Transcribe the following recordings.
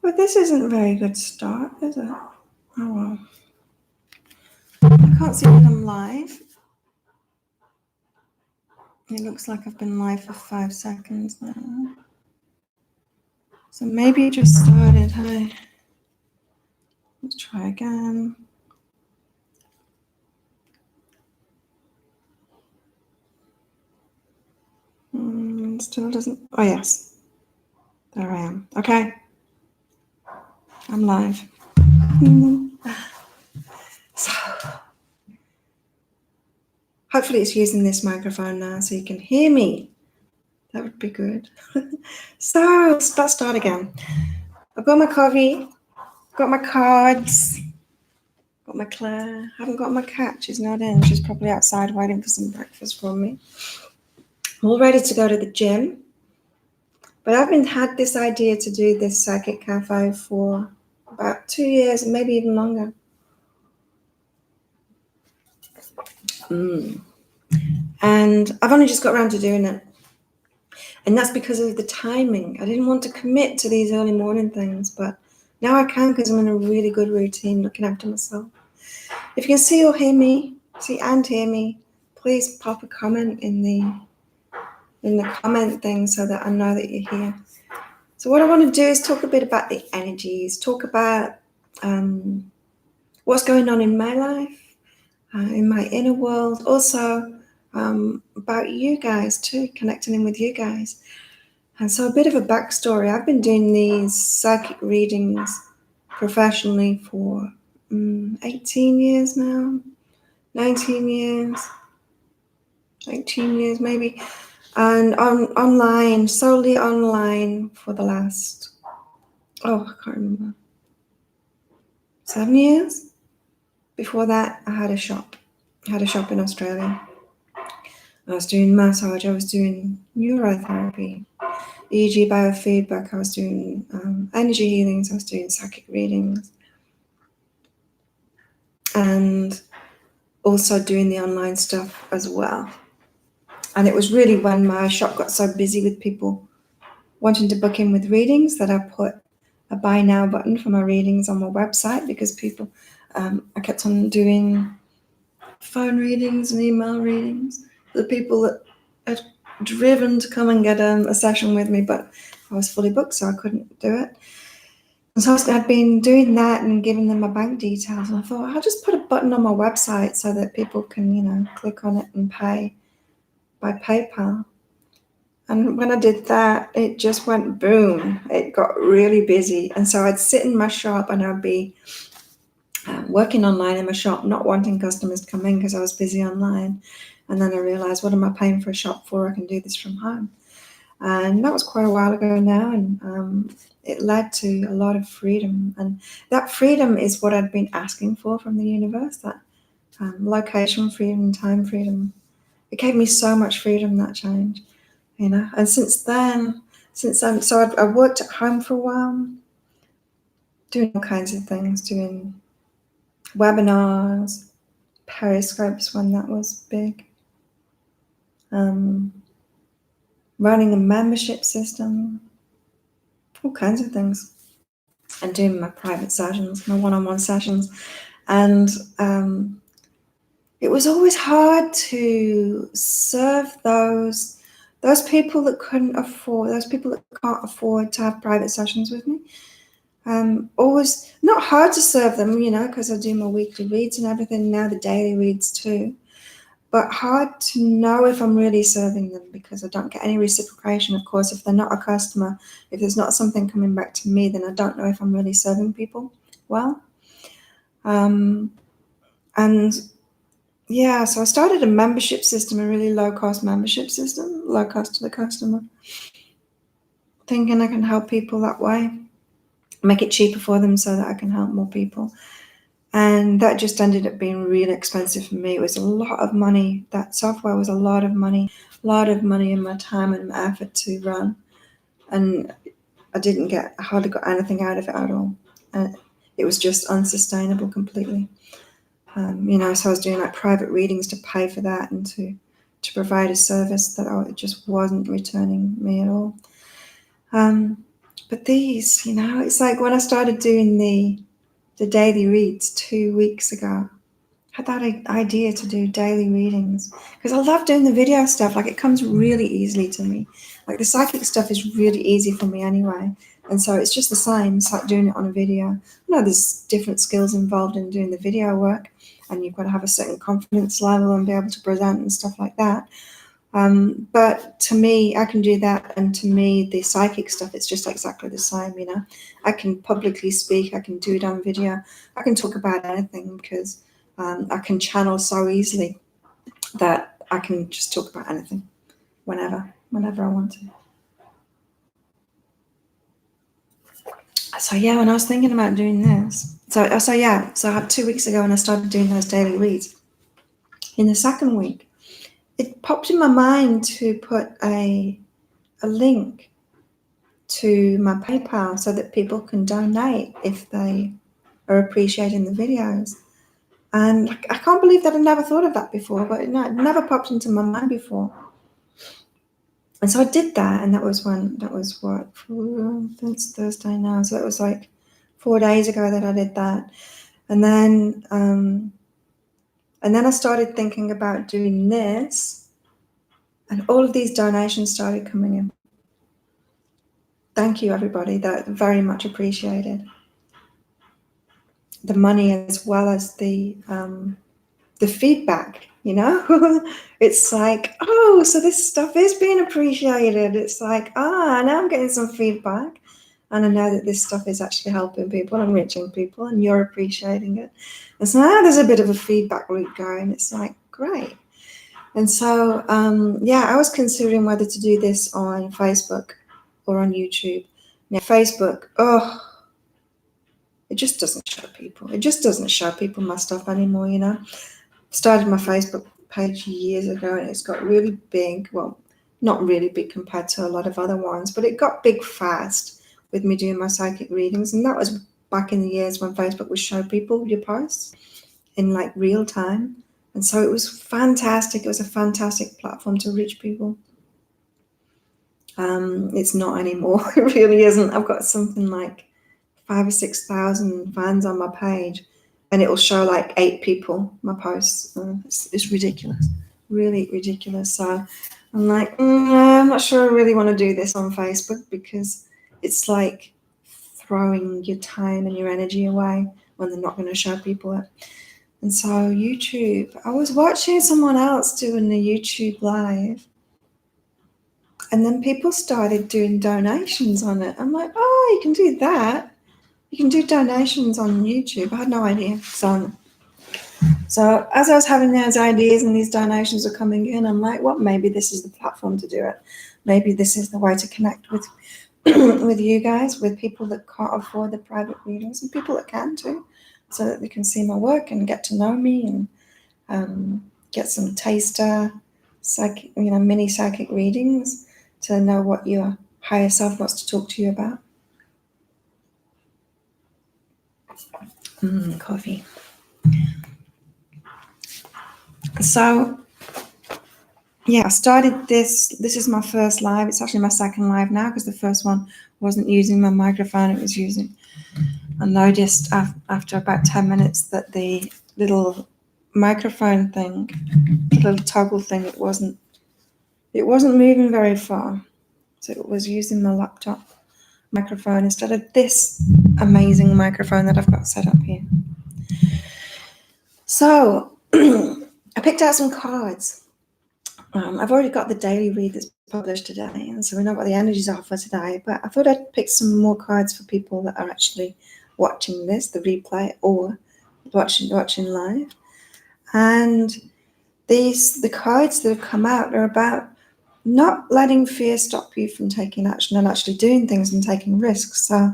But this isn't a very good start, is it? Oh well. I can't see that I'm live. It looks like I've been live for 5 seconds now. So maybe it just started. Hey, let's try again. Still doesn't. Oh, yes. There I am. Okay. I'm live. So, hopefully it's using this microphone now so you can hear me. That would be good. So, let's start again. I've got my coffee, got my cards, got my Claire. Haven't got my cat. She's not in. She's probably outside waiting for some breakfast from me. I'm all ready to go to the gym. But I've had this idea to do this psychic cafe for about 2 years, maybe even longer. And I've only just got around to doing it. And that's because of the timing. I didn't want to commit to these early morning things, but now I can because I'm in a really good routine looking after myself. If you can see or hear me, please pop a comment in the comment thing so that I know that you're here. So what I want to do is talk a bit about the energies, talk about what's going on in my life, in my inner world, also about you guys too, connecting in with you guys. And so a bit of a backstory. I've been doing these psychic readings professionally for 18 years now, 19 years, 18 years maybe, and online, solely online for the last, I can't remember, 7 years. Before that, I had a shop. In Australia. I was doing massage, I was doing neurotherapy, EEG biofeedback, I was doing energy healings, I was doing psychic readings, and also doing the online stuff as well. And it was really when my shop got so busy with people wanting to book in with readings that I put a buy now button for my readings on my website, because people, I kept on doing phone readings and email readings. The people that had driven to come and get a session with me, but I was fully booked, so I couldn't do it. And so I'd been doing that and giving them my bank details, and I thought I'll just put a button on my website so that people can, click on it and pay by PayPal. And when I did that, it just went boom. It got really busy, and so I'd sit in my shop and I'd be working online in my shop, not wanting customers to come in because I was busy online. And then I realized, what am I paying for a shop for? I can do this from home. And that was quite a while ago now, and it led to a lot of freedom. And that freedom is what I'd been asking for from the universe, that location freedom, time freedom. It gave me so much freedom, that change, And since then, so I worked at home for a while, doing all kinds of things, doing webinars, Periscopes when that was big, running a membership system, all kinds of things, and doing my private sessions, my one-on-one sessions. And it was always hard to serve those people that couldn't afford, those people that can't afford to have private sessions with me. Always not hard to serve them, because I do my weekly reads and everything, now the daily reads too, but hard to know if I'm really serving them, because I don't get any reciprocation. Of course, if they're not a customer, if there's not something coming back to me, then I don't know if I'm really serving people well. And yeah, so I started a membership system, a really low-cost membership system, low cost to the customer, thinking I can help people that way, make it cheaper for them so that I can help more people. And that just ended up being really expensive for me. It was a lot of money. That software was a lot of money in my time and my effort to run. And I hardly got anything out of it at all. And it was just unsustainable completely. So I was doing like private readings to pay for that and to provide a service that it just wasn't returning me at all. But these, it's like when I started doing the daily reads 2 weeks ago, I had that idea to do daily readings because I love doing the video stuff. Like, it comes really easily to me. Like, the psychic stuff is really easy for me anyway. And so it's just the same. It's like doing it on a video. I know there's different skills involved in doing the video work, and you've got to have a certain confidence level and be able to present and stuff like that. But to me, I can do that. And to me, the psychic stuff, it's just exactly the same, I can publicly speak. I can do it on video. I can talk about anything because I can channel so easily that I can just talk about anything whenever I want to. So yeah, when I was thinking about doing this, so I had 2 weeks ago when I started doing those daily reads. In the second week, it popped in my mind to put a link to my PayPal so that people can donate if they are appreciating the videos. And I can't believe that I never thought of that before, but it never popped into my mind before. And so I did that, and that was what, it's Thursday now, so it was like 4 days ago that I did that. And then I started thinking about doing this, and all of these donations started coming in. Thank you, everybody. That very much appreciated. The money as well as the feedback, It's like, oh, so this stuff is being appreciated. It's like, now I'm getting some feedback, and I know that this stuff is actually helping people and reaching people, and you're appreciating it. And so now there's a bit of a feedback loop going. It's like, great. And so, I was considering whether to do this on Facebook or on YouTube. Now, Facebook, it just doesn't show people. It just doesn't show people my stuff anymore, Started my Facebook page years ago, and it's got really big. Well, not really big compared to a lot of other ones, but it got big fast with me doing my psychic readings. And that was back in the years when Facebook would show people your posts in like real time. And so it was fantastic. It was a fantastic platform to reach people. It's not anymore. It really isn't. I've got something like 5,000 or 6,000 fans on my page, and it will show like 8 people my posts. It's ridiculous, really ridiculous. So I'm like, I'm not sure I really want to do this on Facebook, because it's like throwing your time and your energy away when they're not going to show people it. And so YouTube, I was watching someone else doing a YouTube live, and then people started doing donations on it. I'm like, you can do that. You can do donations on YouTube. I had no idea. So as I was having those ideas and these donations are coming in, I'm like, well, maybe this is the platform to do it. Maybe this is the way to connect with with you guys, with people that can't afford the private readings, and people that can too, so that they can see my work and get to know me, and get some taster mini psychic readings to know what your higher self wants to talk to you about. Coffee. So I started this. This is my first live. It's actually my second live now, because the first one wasn't using my microphone. It was using, I noticed after about 10 minutes that the little microphone thing, the little toggle thing, it wasn't moving very far. So it was using my laptop microphone instead of this amazing microphone that I've got set up here. So I picked out some cards. I've already got the daily read that's published today, and so we know what the energies are for today, but I thought I'd pick some more cards for people that are actually watching this, the replay, or watching live. And the cards that have come out are about not letting fear stop you from taking action and actually doing things and taking risks. So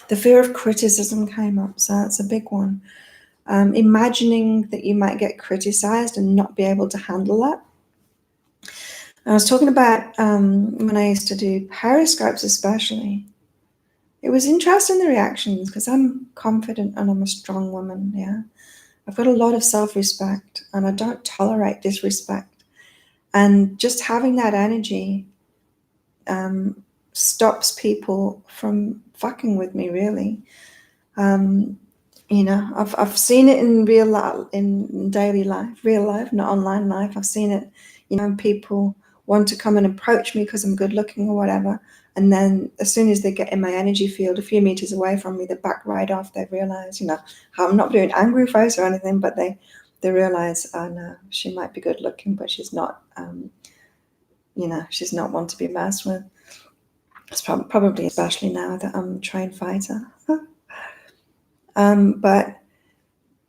the fear of criticism came up, so that's a big one. Imagining that you might get criticized and not be able to handle that. I was talking about when I used to do periscopes especially. It was interesting, the reactions, because I'm confident and I'm a strong woman, I've got a lot of self-respect, and I don't tolerate disrespect. And just having that energy stops people from fucking with me, really. I've seen it in real life, in daily life, real life, not online life. I've seen it, people want to come and approach me because I'm good looking or whatever. And then as soon as they get in my energy field, a few meters away from me, they back right off. They realize, how I'm not doing angry face or anything, but they realize, oh no, she might be good looking, but she's not, she's not one to be messed with. It's probably especially now that I'm a trained fighter. But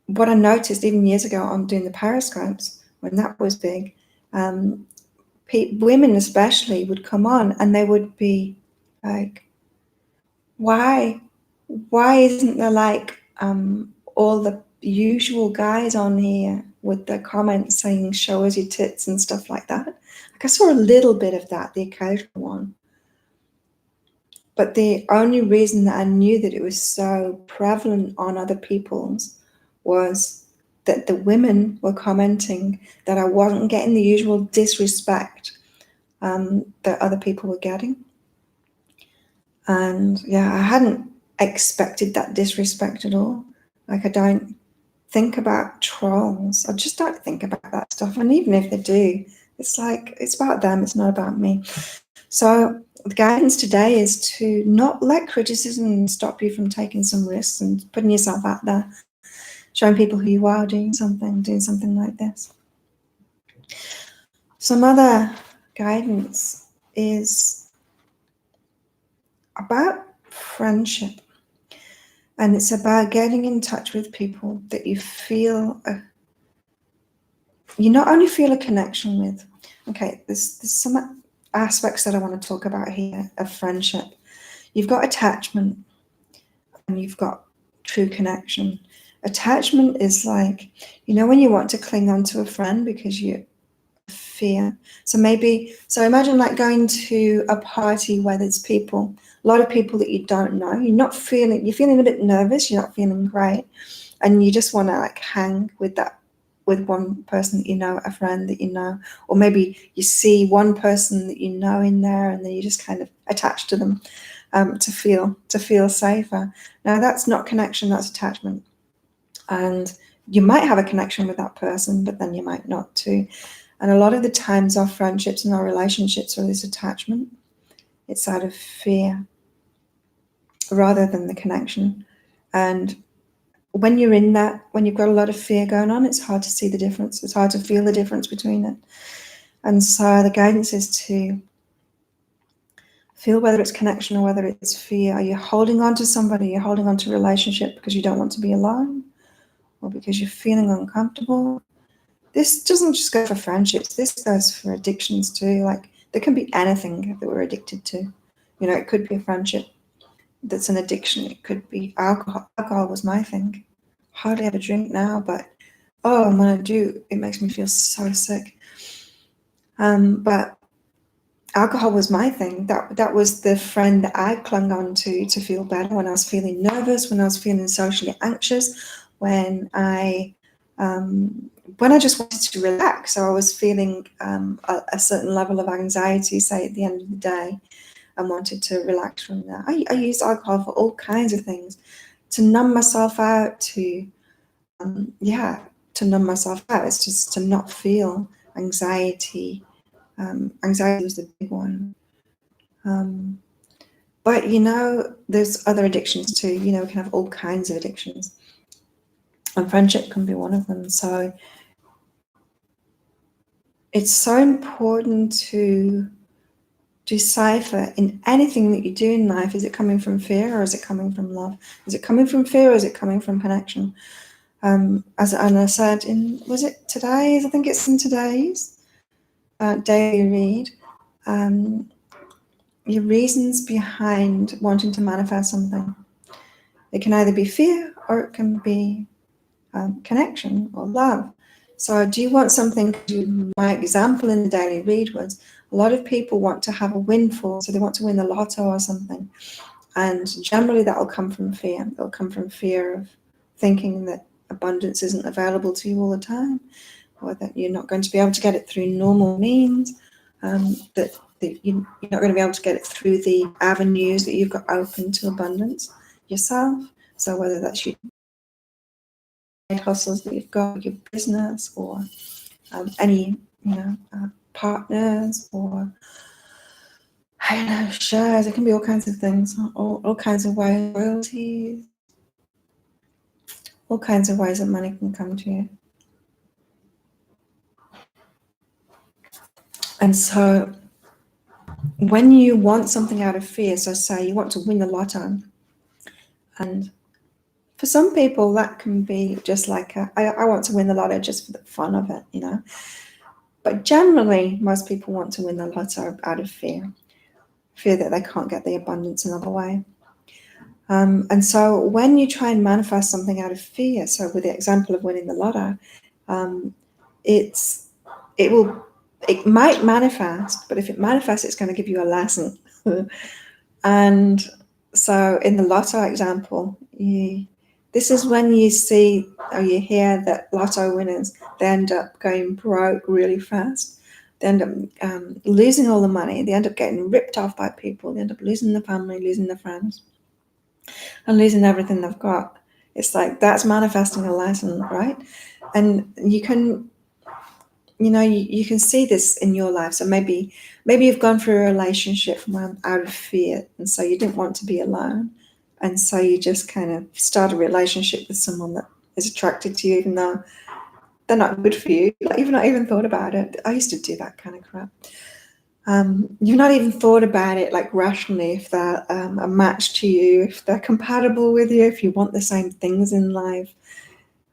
what I noticed even years ago on doing the periscopes, when that was big, women especially would come on and they would be like, why isn't there like all the usual guys on here with the comments saying show us your tits and stuff like that? Like, I saw a little bit of that, the occasional one. But the only reason that I knew that it was so prevalent on other people's was that the women were commenting that I wasn't getting the usual disrespect that other people were getting. And yeah, I hadn't expected that disrespect at all. Like, I don't think about trolls. I just don't think about that stuff. And even if they do, it's like, it's about them, it's not about me. So the guidance today is to not let criticism stop you from taking some risks and putting yourself out there, showing people who you are, doing something like this. Some other guidance is about friendship. And it's about getting in touch with people that you feel, you not only feel a connection with. Okay, there's some aspects that I want to talk about here of friendship. You've got attachment and you've got true connection. Attachment is like, when you want to cling on to a friend because you fear. So imagine like going to a party where there's a lot of people that you don't know. You're feeling a bit nervous, you're not feeling great, and you just want to like hang with one person that you know, a friend that you know, or maybe you see one person that you know in there and then you just kind of attach to them to feel safer. Now that's not connection, that's attachment. And you might have a connection with that person, but then you might not too. And a lot of the times our friendships and our relationships are this attachment. It's out of fear rather than the connection. And when you're in that, when you've got a lot of fear going on, it's hard to see the difference. It's hard to feel the difference between it. And so the guidance is to feel whether it's connection or whether it's fear. Are you holding on to somebody? Are you holding on to a relationship because you don't want to be alone or because you're feeling uncomfortable? This doesn't just go for friendships. This goes for addictions too. Like, there can be anything that we're addicted to. It could be a friendship that's an addiction. It could be alcohol. Alcohol was my thing. Hardly ever drink now, but when I do, it makes me feel so sick. But alcohol was my thing. That was the friend that I clung on to feel better when I was feeling nervous, when I was feeling socially anxious, when I just wanted to relax. So I was feeling a certain level of anxiety, say at the end of the day, and wanted to relax from that. I use alcohol for all kinds of things, to numb myself out, to numb myself out. It's just to not feel anxiety. Anxiety was the big one. But there's other addictions too. We can have all kinds of addictions. And friendship can be one of them. So it's so important to decipher in anything that you do in life, is it coming from fear or is it coming from love? Is it coming from fear or is it coming from connection? As Anna said was it today's? I think it's in today's daily read. Your reasons behind wanting to manifest something. It can either be fear or it can be connection or love. So do you want something? My example in the daily read was a lot of people want to have a windfall, so they want to win the lotto or something. And generally that will come from fear. It'll come from fear of thinking that abundance isn't available to you all the time, or that you're not going to be able to get it through normal means, that that you're not going to be able to get it through the avenues that you've got open to abundance yourself. So whether that's your hustles that you've got, your business, or any partners, or I don't know, shares. It can be all kinds of things, all kinds of ways, royalties, all kinds of ways that money can come to you. And so when you want something out of fear, so say you want to win the lotto, and for some people that can be just like I want to win the lotto just for the fun of it, But generally, most people want to win the lotto out of fear that they can't get the abundance another way. And so when you try and manifest something out of fear, so with the example of winning the lotto, it might manifest, but if it manifests, it's going to give you a lesson. And so in the lotto example, this is when you see or you hear that lotto winners, they end up going broke really fast. They end up losing all the money. They end up getting ripped off by people. They end up losing their family, losing their friends, and losing everything they've got. It's like that's manifesting a lesson, right? And you can, you can see this in your life. So maybe you've gone through a relationship out of fear, and so you didn't want to be alone, and so you just kind of start a relationship with someone that is attracted to you, even though they're not good for you. Like, you've not even thought about it. I used to do that kind of crap. You've not even thought about it like rationally, if they're a match to you, if they're compatible with you, if you want the same things in life.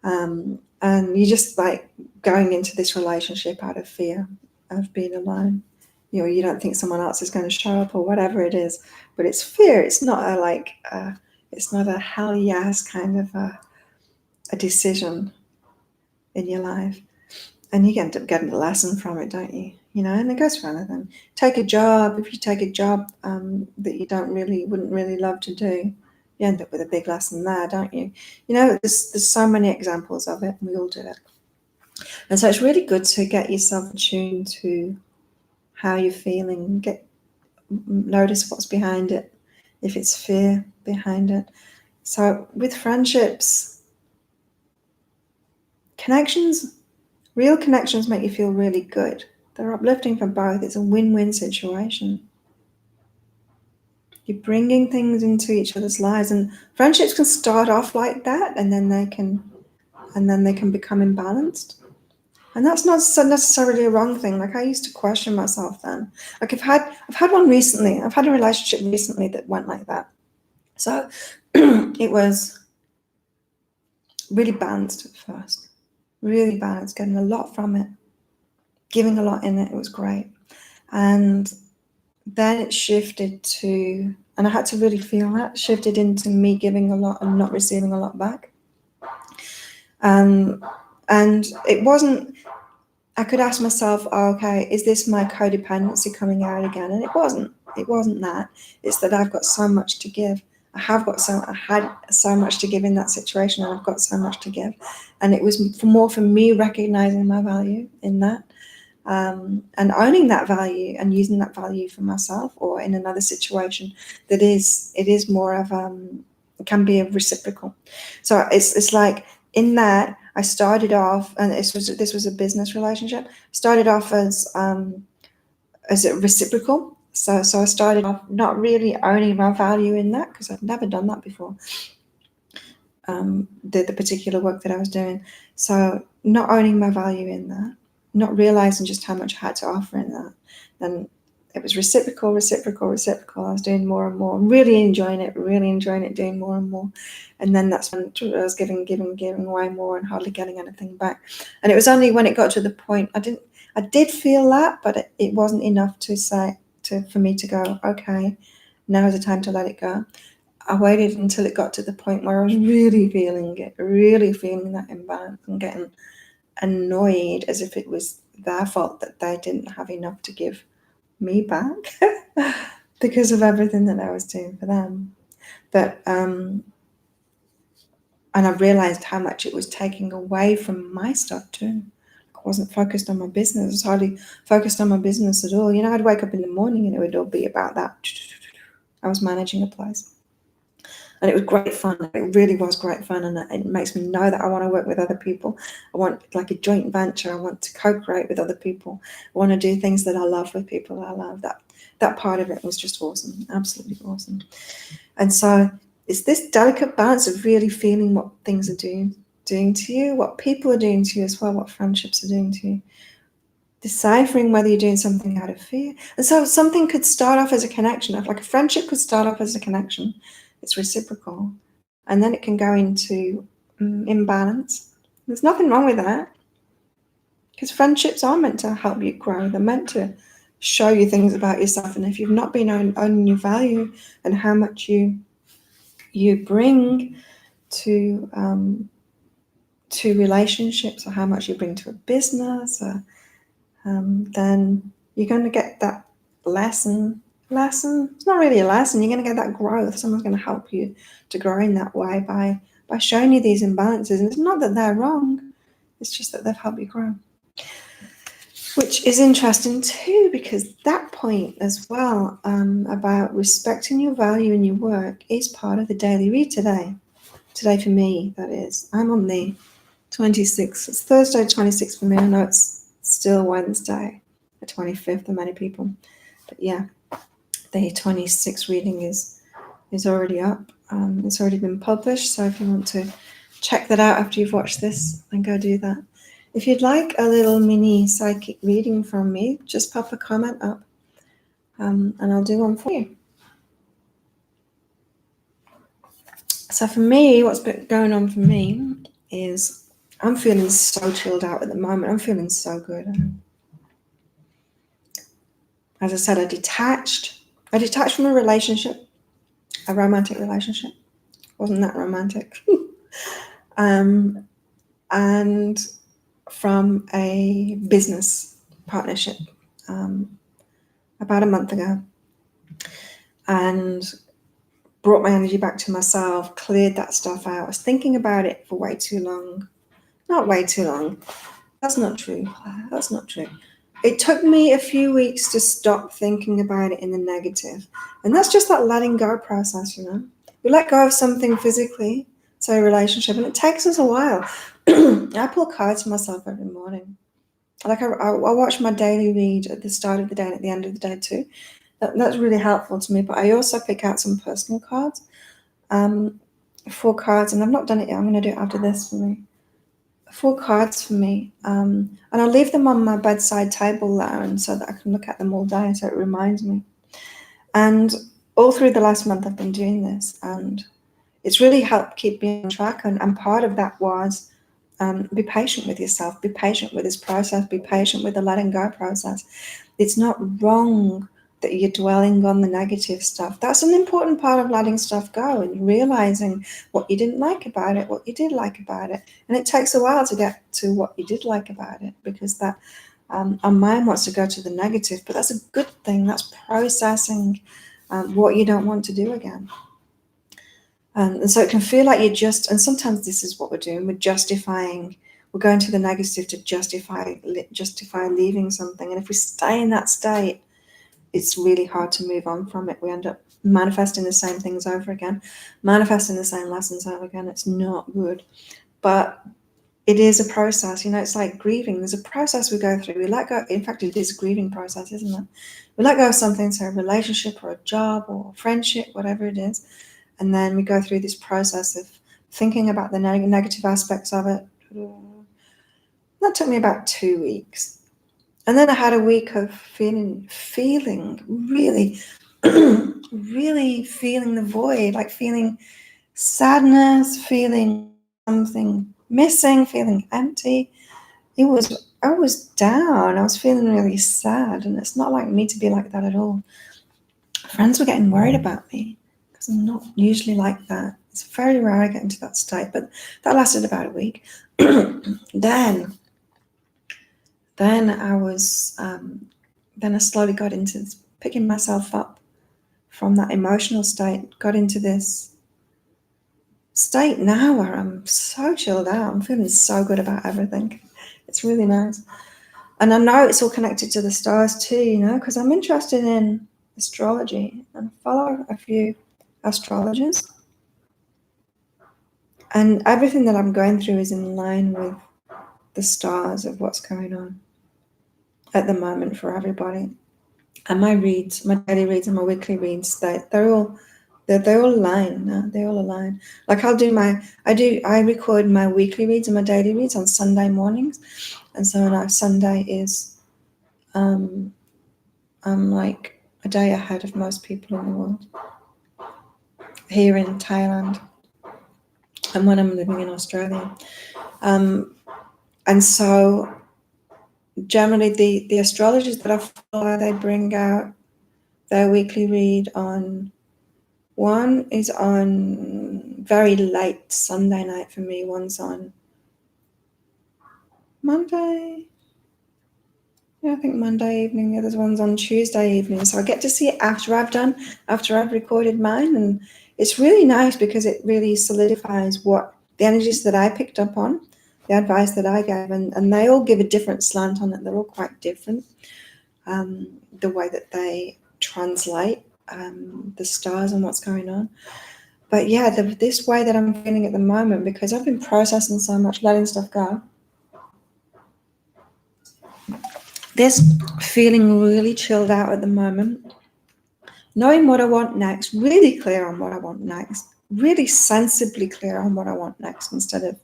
And you just like going into this relationship out of fear of being alone. You don't think someone else is going to show up or whatever it is, but it's fear. It's not it's not a hell yes kind of a decision in your life. And you end up getting a lesson from it, don't you? And it goes for anything. Take a job. If you take a job that you wouldn't really love to do, you end up with a big lesson there, don't you? There's so many examples of it, and we all do it. And so it's really good to get yourself attuned to how you're feeling. Notice what's behind it, if it's fear behind it. So with friendships, real connections make you feel really good. They're uplifting for both. It's a win-win situation. You're bringing things into each other's lives, and friendships can start off like that, and then they can become imbalanced. And that's not necessarily a wrong thing. Like, I used to question myself then. Like, I've had one recently. I've had a relationship recently that went like that. So it was really balanced at first. Really balanced, getting a lot from it, giving a lot in it. It was great. And then it shifted to, and I had to really feel that, shifted into me giving a lot and not receiving a lot back. And it wasn't, I could ask myself, okay, is this my codependency coming out again? And it wasn't that. It's that I've got so much to give. I had so much to give in that situation, and I've got so much to give. And it was more for me recognizing my value in that. And owning that value and using that value for myself, or in another situation it is more of it can be a reciprocal. So it's like in that I started off, and this was a business relationship. Started off as a reciprocal. So I started off not really owning my value in that, because I've never done that before. The particular work that I was doing. So not owning my value in that, not realizing just how much I had to offer in that. Then it was reciprocal. I was doing more and more, really enjoying it, doing more and more. And then that's when I was giving way more and hardly getting anything back. And it was only when it got to the point, I did feel that, but it wasn't enough for me to go, okay, now is the time to let it go. I waited until it got to the point where I was really feeling that imbalance, and getting annoyed as if it was their fault that they didn't have enough to give me back because of everything that I was doing for them. But and I realized how much it was taking away from my stuff too. wasn't focused on my business. I was hardly focused on my business at all. You know, I'd wake up in the morning and it would all be about that. I was managing a place. And it was great fun. It really was great fun. And it makes me know that I want to work with other people. I want like a joint venture. I want to co-create with other people. I want to do things that I love with people that I love. That part of it was just awesome. Absolutely awesome. And so it's this delicate balance of really feeling what things are doing to you, what people are doing to you as well, what friendships are doing to you. Deciphering whether you're doing something out of fear. And so something could start off as a connection. Like a friendship could start off as a connection. It's reciprocal. And then it can go into imbalance. There's nothing wrong with that. Because friendships are meant to help you grow. They're meant to show you things about yourself. And if you've not been owning your value and how much you bring to relationships, or how much you bring to a business, or then you're going to get that lesson. It's not really a lesson. You're going to get that growth. Someone's going to help you to grow in that way by showing you these imbalances. And it's not that they're wrong. It's just that they've helped you grow. Which is interesting too, because that point as well about respecting your value in your work is part of the daily read today. Today for me, that is. I'm on the 26th. It's Thursday 26th for me. I know it's still Wednesday, the 25th for many people. But yeah, the 26th reading is already up. It's already been published. So if you want to check that out after you've watched this, then go do that. If you'd like a little mini psychic reading from me, just pop a comment up and I'll do one for you. So for me, what's been going on for me is I'm feeling so chilled out at the moment. I'm feeling so good. As I said, I detached from a relationship, a romantic relationship. Wasn't that romantic? And from a business partnership about a month ago, and brought my energy back to myself, cleared that stuff out. I was thinking about it for way too long. Not way too long. That's not true. That's not true. It took me a few weeks to stop thinking about it in the negative. And that's just that letting go process, you know. We let go of something physically, say a relationship, and it takes us a while. I pull cards for myself every morning. Like I watch my daily read at the start of the day and at the end of the day too. That's really helpful to me. But I also pick out some personal cards, 4 cards, and I've not done it yet. I'm going to do it after this for me. 4 cards for me, and I'll leave them on my bedside table lounge so that I can look at them all day, so it reminds me. And all through the last month I've been doing this, and it's really helped keep me on track. And part of that was be patient with yourself, be patient with this process, be patient with the letting go process. It's not wrong that you're dwelling on the negative stuff. That's an important part of letting stuff go and realizing what you didn't like about it, what you did like about it. And it takes a while to get to what you did like about it, because that our mind wants to go to the negative, but that's a good thing. That's processing what you don't want to do again. And so it can feel like you're just, and sometimes this is what we're doing, we're justifying, we're going to the negative to justify leaving something. And if we stay in that state, it's really hard to move on from it. We end up manifesting the same things over again, manifesting the same lessons over again. It's not good. But it is a process. You know, it's like grieving. There's a process we go through. We let go. In fact, it is a grieving process, isn't it? We let go of something, so a relationship or a job or a friendship, whatever it is. And then we go through this process of thinking about the negative aspects of it. That took me about 2 weeks. And then I had a week of feeling really, really feeling the void, like feeling sadness, feeling something missing, feeling empty. I was down. I was feeling really sad, and it's not like me to be like that at all. Friends were getting worried about me because I'm not usually like that. It's very rare I get into that state, but that lasted about a week. Then I slowly got into picking myself up from that emotional state, got into this state now where I'm so chilled out. I'm feeling so good about everything. It's really nice. And I know it's all connected to the stars too, because I'm interested in astrology and follow a few astrologers. And everything that I'm going through is in line with the stars of what's going on at the moment for everybody. And my reads, my daily reads and my weekly reads, they're all aligned. No, they all align. Like I record my weekly reads and my daily reads on Sunday mornings, and so now Sunday is, I'm like a day ahead of most people in the world here in Thailand, and when I'm living in Australia, and so generally the astrologers that I follow, they bring out their weekly read on. One is on very late Sunday night for me. One's on Monday. Yeah, I think Monday evening. The other one's on Tuesday evening. So I get to see it after I've recorded mine. And it's really nice because it really solidifies what the energies that I picked up on, the advice that I gave. And they all give a different slant on it. They're all quite different. The way that they translate the stars and what's going on. But yeah, this way that I'm feeling at the moment, because I've been processing so much, letting stuff go, this feeling really chilled out at the moment, knowing what I want next, really clear on what I want next, really sensibly clear on what I want next, instead of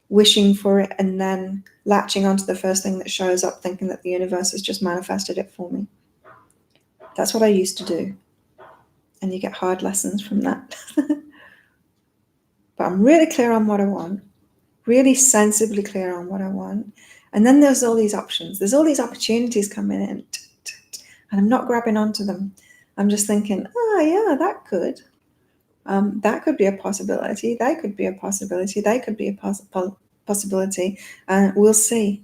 wishing for it and then latching onto the first thing that shows up, thinking that the universe has just manifested it for me. That's what I used to do. And you get hard lessons from that. But I'm really clear on what I want, really sensibly clear on what I want. And then there's all these options. There's all these opportunities coming in, and I'm not grabbing onto them. I'm just thinking, oh yeah, that could be a possibility. That could be a possibility. They could be a possibility. We'll see.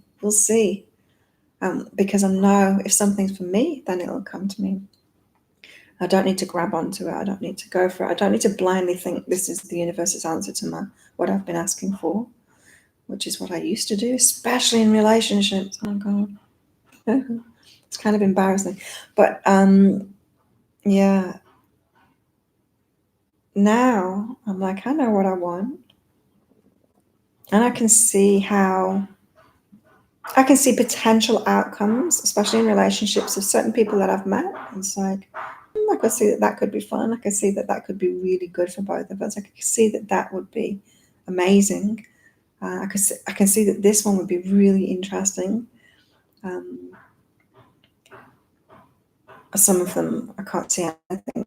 Because I know if something's for me, then it'll come to me. I don't need to grab onto it. I don't need to go for it. I don't need to blindly think this is the universe's answer to what I've been asking for, which is what I used to do, especially in relationships. Oh God, it's kind of embarrassing. But yeah, now I'm like, I know what I want, and I can see potential outcomes, especially in relationships, of certain people that I've met. It's like, I could see that could be fun. I could see that could be really good for both of us. I could see that would be amazing. I can see that this one would be really interesting. Some of them I can't see anything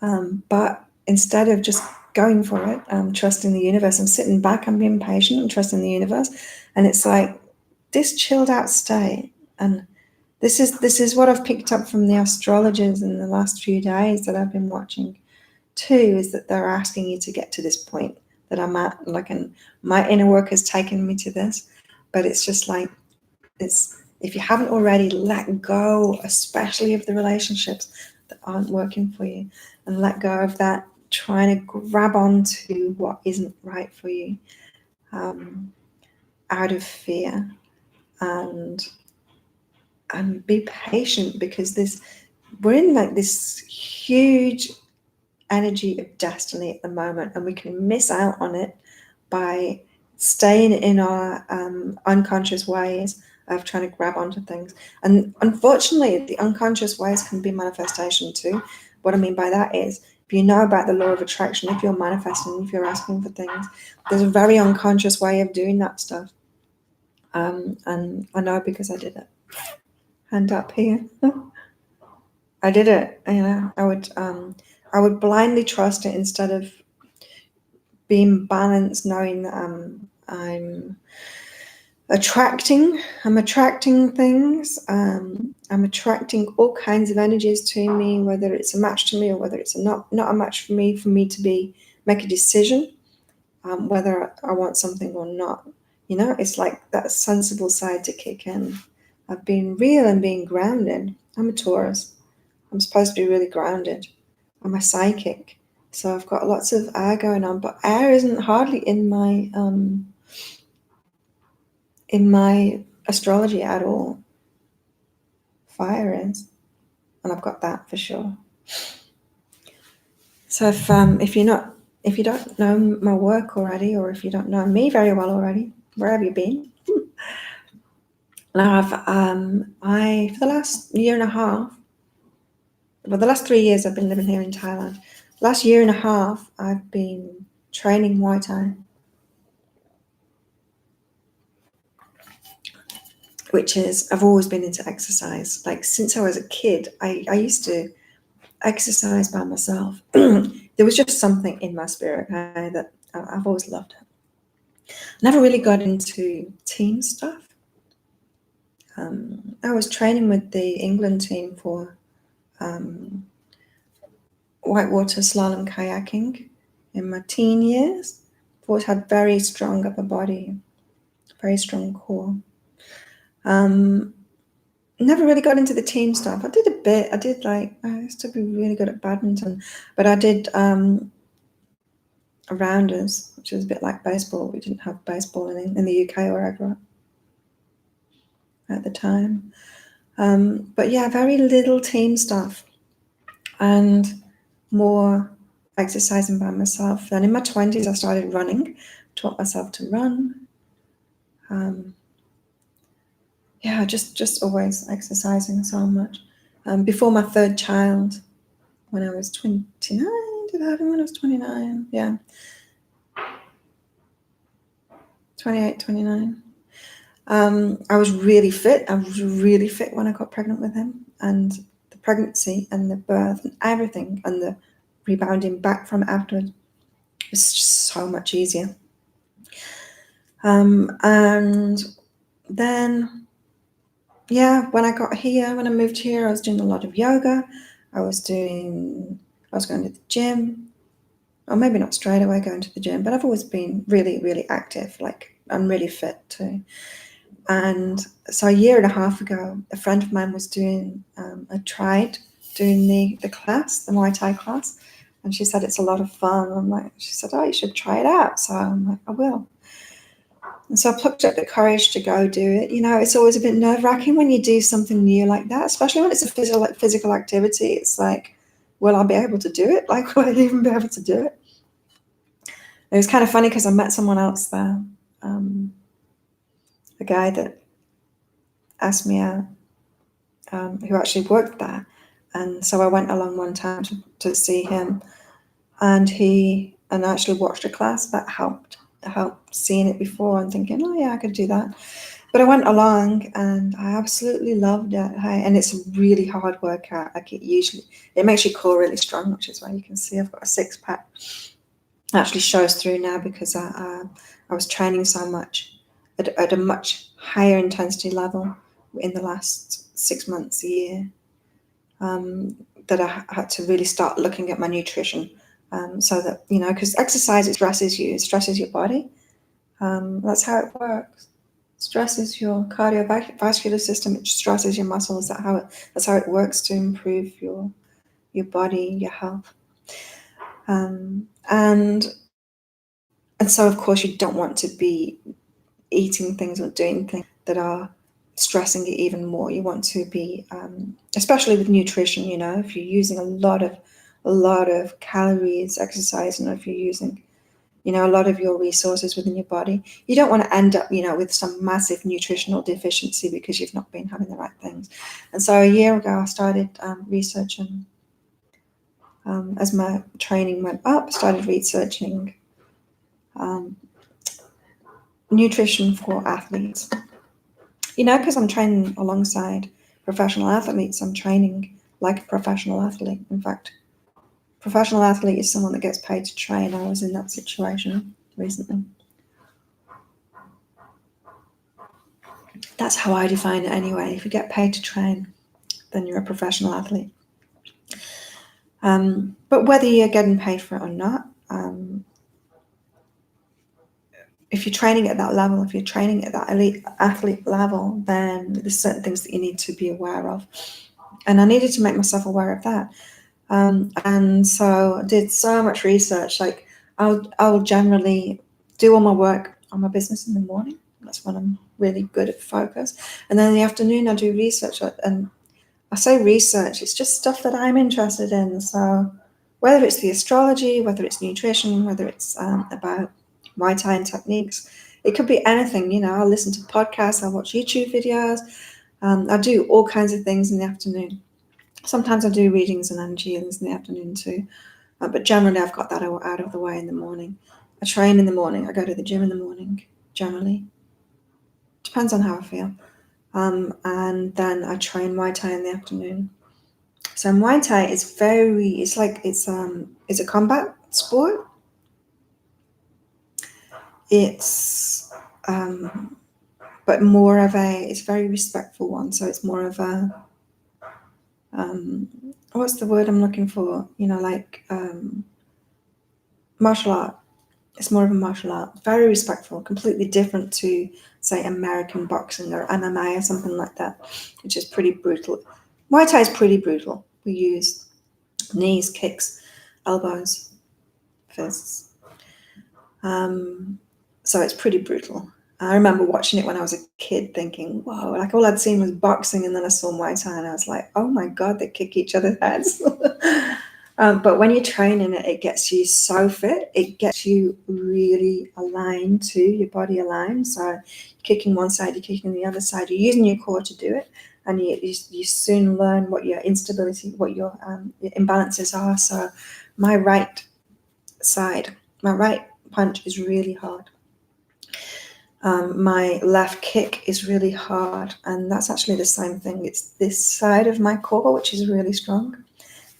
in. But instead of just going for it, trusting the universe, I'm sitting back, I'm being patient and trusting the universe. And it's like this chilled out state. And this is what I've picked up from the astrologers in the last few days that I've been watching too, is that they're asking you to get to this point that I'm at, and my inner work has taken me to this. But it's just like, if you haven't already, let go, especially of the relationships that aren't working for you, and let go of that trying to grab onto what isn't right for you, out of fear, and be patient, because we're in like this huge energy of destiny at the moment, and we can miss out on it by staying in our unconscious ways of trying to grab onto things. And unfortunately, the unconscious ways can be manifestation too. What I mean by that is, if you know about the law of attraction, if you're manifesting, if you're asking for things, there's a very unconscious way of doing that stuff. And I know because I did it. Hand up here. I did it. I would blindly trust it instead of being balanced, knowing that I'm attracting things. I'm attracting all kinds of energies to me, whether it's a match to me or whether it's not a match for me to make a decision, whether I want something or not. It's like that sensible side to kick in. I've been real and being grounded. I'm a Taurus. I'm supposed to be really grounded. I'm a psychic. So I've got lots of air going on, but air isn't hardly in my in my astrology at all, fire is, and I've got that for sure. So if you don't know my work already, or if you don't know me very well already, where have you been? Now I for the last year and a half, well, the last 3 years I've been living here in Thailand. Last year and a half I've been training Muay Thai, which is, I've always been into exercise. Like since I was a kid, I used to exercise by myself. There was just something in my spirit that I've always loved it. Never really got into team stuff. I was training with the England team for whitewater slalom kayaking in my teen years. I've always had very strong upper body, very strong core. Never really got into the team stuff. I did a bit. I used to be really good at badminton, but I did rounders, which is a bit like baseball. We didn't have baseball in the UK where I grew up at the time. But yeah, very little team stuff and more exercising by myself. Then in my 20s, I started running, taught myself to run. Yeah, just always exercising so much. Before my third child, when I was 29, did I have him when I was 29? Yeah. 28, 29. I was really fit. I was really fit when I got pregnant with him, and the pregnancy and the birth and everything and the rebounding back from afterwards was just so much easier. And then, yeah, when I moved here, I was doing a lot of yoga. I was going to the gym, or maybe not straight away going to the gym, but I've always been really, really active. Like I'm really fit too. And so a year and a half ago, a friend of mine was tried doing the class, the Muay Thai class, and she said it's a lot of fun. She said, oh, you should try it out. So I'm like, I will. And so I plucked up the courage to go do it. It's always a bit nerve-wracking when you do something new like that, especially when it's a physical activity. It's like, will I be able to do it? Like, will I even be able to do it? It was kind of funny because I met someone else there, a guy that asked me out, who actually worked there. And so I went along one time to see him, and I actually watched a class that helped seeing it before and thinking, oh yeah, I could do that. But I went along and I absolutely loved it. And it's a really hard workout. Like it makes your core really strong, which is why you can see I've got a 6-pack. It actually shows through now because I was training so much at a much higher intensity level in the last 6 months, a year, that I had to really start looking at my nutrition, so that, because exercise, it stresses your body. That's how it works. It stresses your cardiovascular system. It stresses your muscles. That's how it works to improve your body, your health. And so, of course, you don't want to be eating things or doing things that are stressing you even more. You want to be, especially with nutrition, if you're using a lot of calories exercising, or if you're using, a lot of your resources within your body, you don't want to end up, with some massive nutritional deficiency because you've not been having the right things. And so a year ago, I started researching, as my training went up, I started researching nutrition for athletes. Because I'm training alongside professional athletes, I'm training like a professional athlete. In fact, professional athlete is someone that gets paid to train. I was in that situation recently. That's how I define it anyway. If you get paid to train, then you're a professional athlete. But whether you're getting paid for it or not, if you're training at that level, if you're training at that elite athlete level, then there's certain things that you need to be aware of. And I needed to make myself aware of that. And so I did so much research. Like I'll generally do all my work on my business in the morning, That's when I'm really good at focus. And then in the afternoon, I do research. And I say research, it's just stuff that I'm interested in. So whether it's the astrology, whether it's nutrition, whether it's about Muay Thai and techniques, it could be anything. I'll listen to podcasts, I'll watch YouTube videos. I do all kinds of things in the afternoon. Sometimes I do readings and energy healings in the afternoon too. But generally, I've got that out of the way in the morning. I train in the morning. I go to the gym in the morning, generally. Depends on how I feel. And then I train Muay Thai in the afternoon. So Muay Thai is it's a combat sport. It's but it's a very respectful one. So it's more of a what's the word I'm looking for? Martial art. It's more of a martial art, very respectful, completely different to, say, American boxing or MMA or something like that, which is pretty brutal. Muay Thai is pretty brutal. We use knees, kicks, elbows, fists. So it's pretty brutal. I remember watching it when I was a kid thinking, whoa, like all I'd seen was boxing, and then I saw Muay Thai and I was like, oh my God, they kick each other's heads. But when you're training it, it gets you so fit. It gets you really aligned to your body aligned. So you're kicking one side, you're kicking the other side. You're using your core to do it, and you soon learn what your instability, what your imbalances are. So my right punch is really hard. My left kick is really hard, and that's actually the same thing. It's this side of my core which is really strong.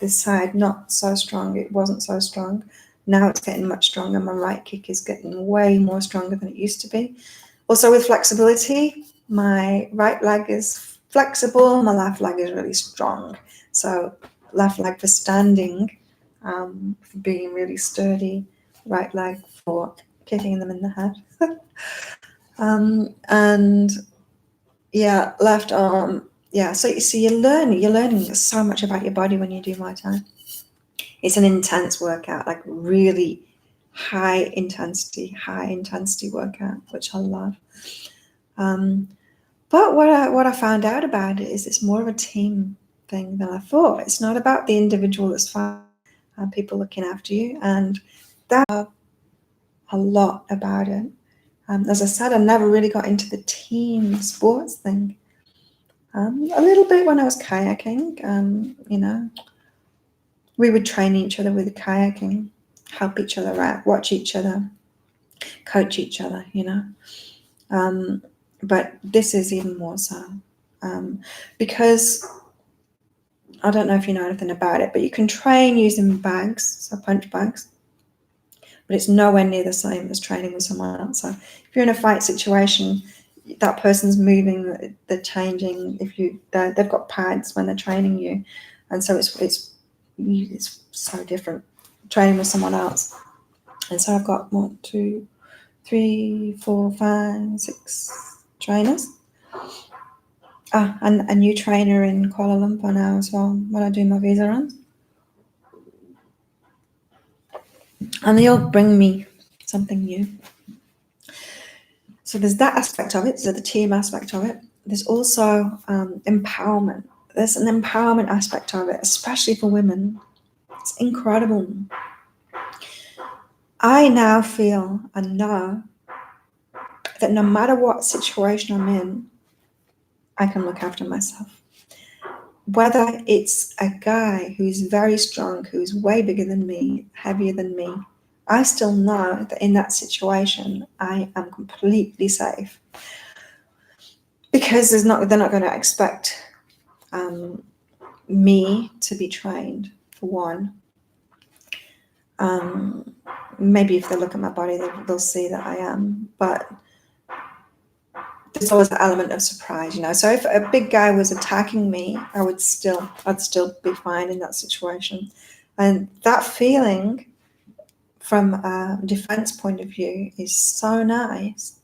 This side, not so strong. It wasn't so strong. Now it's getting much stronger. My right kick is getting way more stronger than it used to be. Also with flexibility, my right leg is flexible, my left leg is really strong. So left leg for standing, for being really sturdy, right leg for kicking them in the head. And yeah, left arm. Yeah, so you're learning so much about your body when you do Muay Thai. It's an intense workout, like really high intensity workout, which I love. But what I found out about it is it's more of a team thing than I thought. It's not about the individual that's fine, people looking after you, and that's a lot about it. As I said, I never really got into the team sports thing. A little bit when I was kayaking, we would train each other with the kayaking, help each other out, watch each other, coach each other, But this is even more so, because I don't know if you know anything about it, but you can train using bags, so punch bags, but it's nowhere near the same as training with someone else. So if you're in a fight situation, that person's moving, they're changing. They've got pads when they're training you, and so it's so different training with someone else. And so I've got 1, 2, 3, 4, 5, 6 trainers. And a new trainer in Kuala Lumpur now as well when I do my visa runs. And they all bring me something new. So there's that aspect of it, so the team aspect of it. There's also empowerment. There's an empowerment aspect of it, especially for women. It's incredible. I now feel and know that no matter what situation I'm in, I can look after myself. Whether it's a guy who's very strong, who's way bigger than me, heavier than me, I still know that in that situation, I am completely safe. Because they're not going to expect me to be trained, for one. Maybe if they look at my body, they'll see that I am. But there's always an element of surprise, So if a big guy was attacking me, I'd still be fine in that situation. And that feeling from a defense point of view is so nice.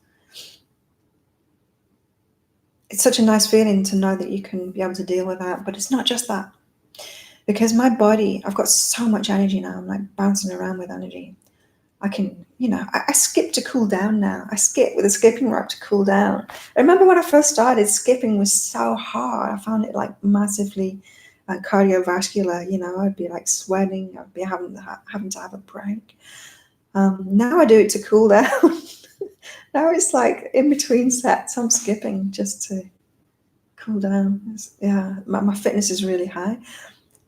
It's such a nice feeling to know that you can be able to deal with that. But it's not just that. Because my body, I've got so much energy now. I'm like bouncing around with energy. I can, I skip to cool down now. I skip with a skipping rope to cool down. I remember when I first started, skipping was so hard. I found it like massively cardiovascular. I'd be like sweating. I'd be having to have a break. Now I do it to cool down. Now it's like in between sets, I'm skipping just to cool down. My fitness is really high.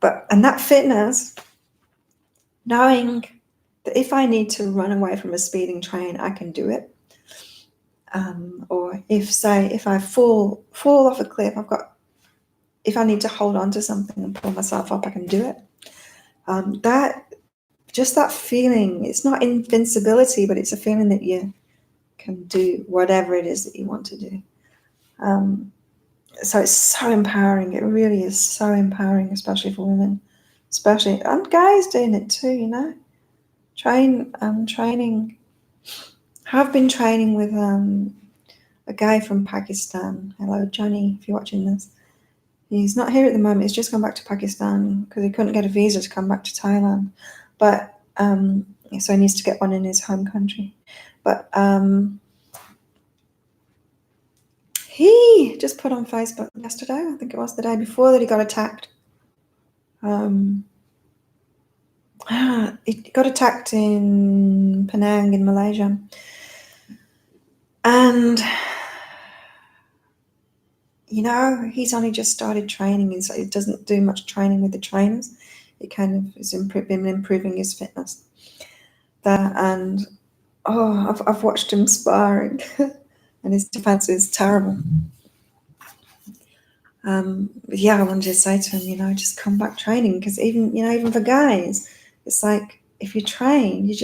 And that fitness, knowing that if I need to run away from a speeding train, I can do it. Or if I fall off a cliff, if I need to hold on to something and pull myself up, I can do it. That feeling, it's not invincibility, but it's a feeling that you can do whatever it is that you want to do. So it's so empowering. It really is so empowering, especially for women, and guys doing it too. Training. I've been training with a guy from Pakistan. Hello, Johnny, if you're watching this. He's not here at the moment. He's just gone back to Pakistan because he couldn't get a visa to come back to Thailand. But so he needs to get one in his home country. But he just put on Facebook yesterday, I think it was the day before, that he got attacked. He got attacked in Penang in Malaysia. And, he's only just started training, and so he doesn't do much training with the trainers. It kind of has been improving his fitness. I've watched him sparring, and his defense is terrible. I wanted to say to him, just come back training, because even for guys, it's like if you train, you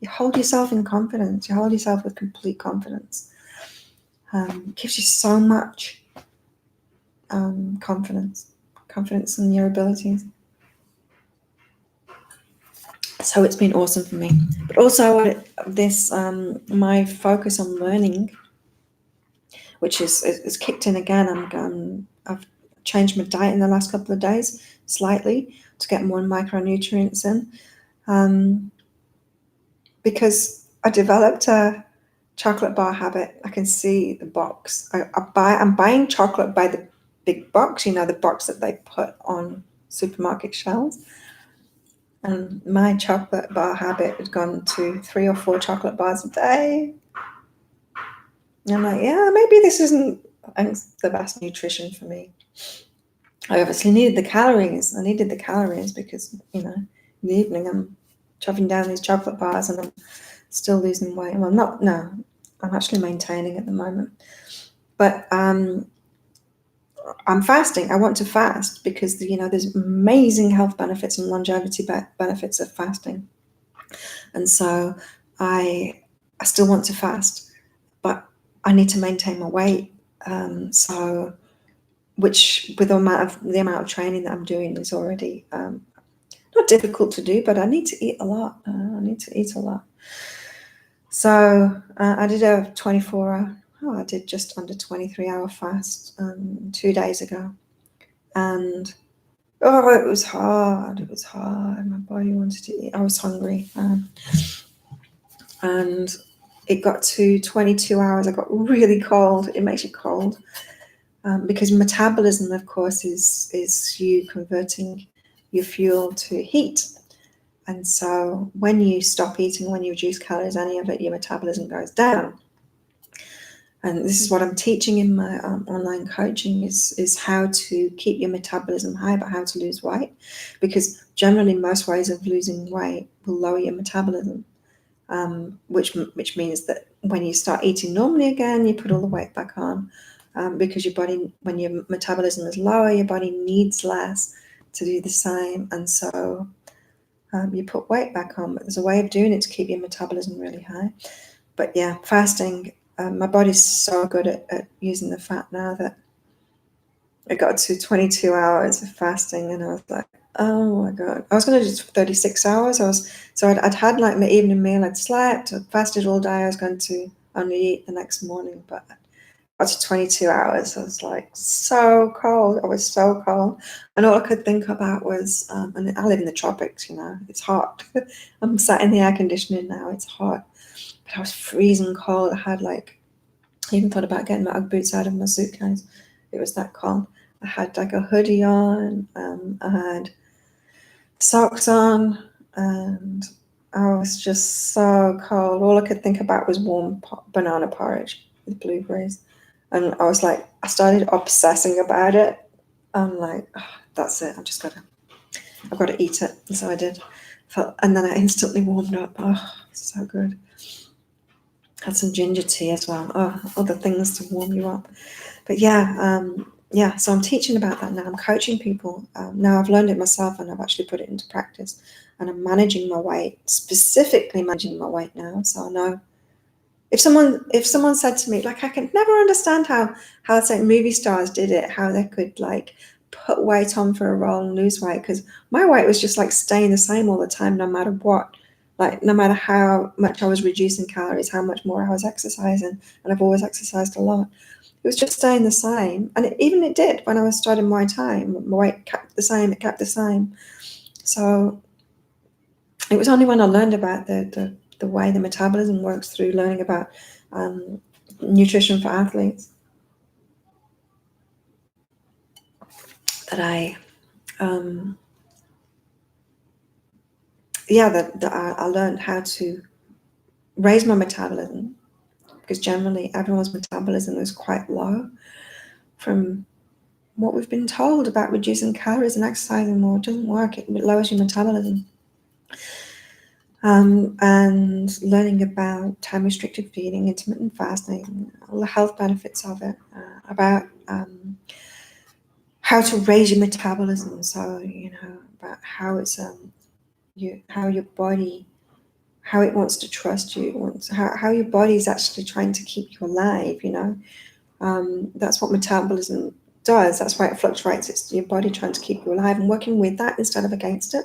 hold yourself in confidence. You hold yourself with complete confidence. It gives you so much confidence in your abilities. So it's been awesome for me. But also my focus on learning, which is kicked in again. I've changed my diet in the last couple of days slightly to get more micronutrients in, because I developed a chocolate bar habit. I can see the box. I'm buying chocolate by the big box, the box that they put on supermarket shelves. And my chocolate bar habit had gone to 3 or 4 chocolate bars a day. And I'm like, maybe this isn't the best nutrition for me. I obviously needed the calories. I needed the calories because, in the evening I'm chopping down these chocolate bars and I'm still losing weight. Well, I'm actually maintaining at the moment. But I'm fasting. I want to fast because, there's amazing health benefits and longevity benefits of fasting. And so I still want to fast, but I need to maintain my weight. Which with the amount of training that I'm doing is already not difficult to do, but I need to eat a lot. So I did a 24-hour. I did just under 23-hour fast 2 days ago, and it was hard. It was hard. My body wanted to eat. I was hungry, and it got to 22 hours. I got really cold. It makes you cold. Because metabolism, of course, is you converting your fuel to heat. And so when you stop eating, when you reduce calories, any of it, your metabolism goes down. And this is what I'm teaching in my online coaching is how to keep your metabolism high, but how to lose weight. Because generally most ways of losing weight will lower your metabolism, which means that when you start eating normally again, you put all the weight back on. Because your body, when your metabolism is lower, your body needs less to do the same, and so you put weight back on. But there's a way of doing it to keep your metabolism really high. But fasting, my body's so good at using the fat now that it got to 22 hours of fasting, and I was like, oh my God. I was going to do 36 hours. I'd had like my evening meal, I'd slept, I'd fasted all day. I was going to only eat the next morning, but up to 22 hours. I was like so cold. I was so cold. And all I could think about was, and I live in the tropics, you know, it's hot. I'm sat in the air conditioning now, it's hot. But I was freezing cold. I had like, I even thought about getting my Ugg boots out of my suitcase. It was that cold. I had like a hoodie on, I had socks on, and I was just so cold. All I could think about was warm banana porridge with blueberries. And I was like, I started obsessing about it. I'm like, oh, that's it. I've got to eat it. And so I did. And then I instantly warmed up. Oh, so good. Had some ginger tea as well. Oh, other things to warm you up. But yeah, so I'm teaching about that now. I'm coaching people. Now I've learned it myself and I've actually put it into practice. And I'm managing my weight, specifically managing my weight now. So I know if someone said to me, like, I can never understand how certain movie stars did it, how they could like put weight on for a role and lose weight, because my weight was just like staying the same all the time, no matter what. Like, no matter how much I was reducing calories, how much more I was exercising, and I've always exercised a lot. It was just staying the same. And it did when I was starting Muay Thai. My weight kept the same, it kept the same. So it was only when I learned about the way the metabolism works through learning about nutrition for athletes that I learned how to raise my metabolism, because generally everyone's metabolism is quite low from what we've been told about reducing calories and exercising more. It doesn't work. It lowers your metabolism. And learning about time-restricted feeding, intermittent fasting, all the health benefits of it, about how to raise your metabolism. So, you know, about how it's how your body, how it wants to trust you, how your body is actually trying to keep you alive. You know, that's what metabolism does. That's why it fluctuates. It's your body trying to keep you alive and working with that instead of against it,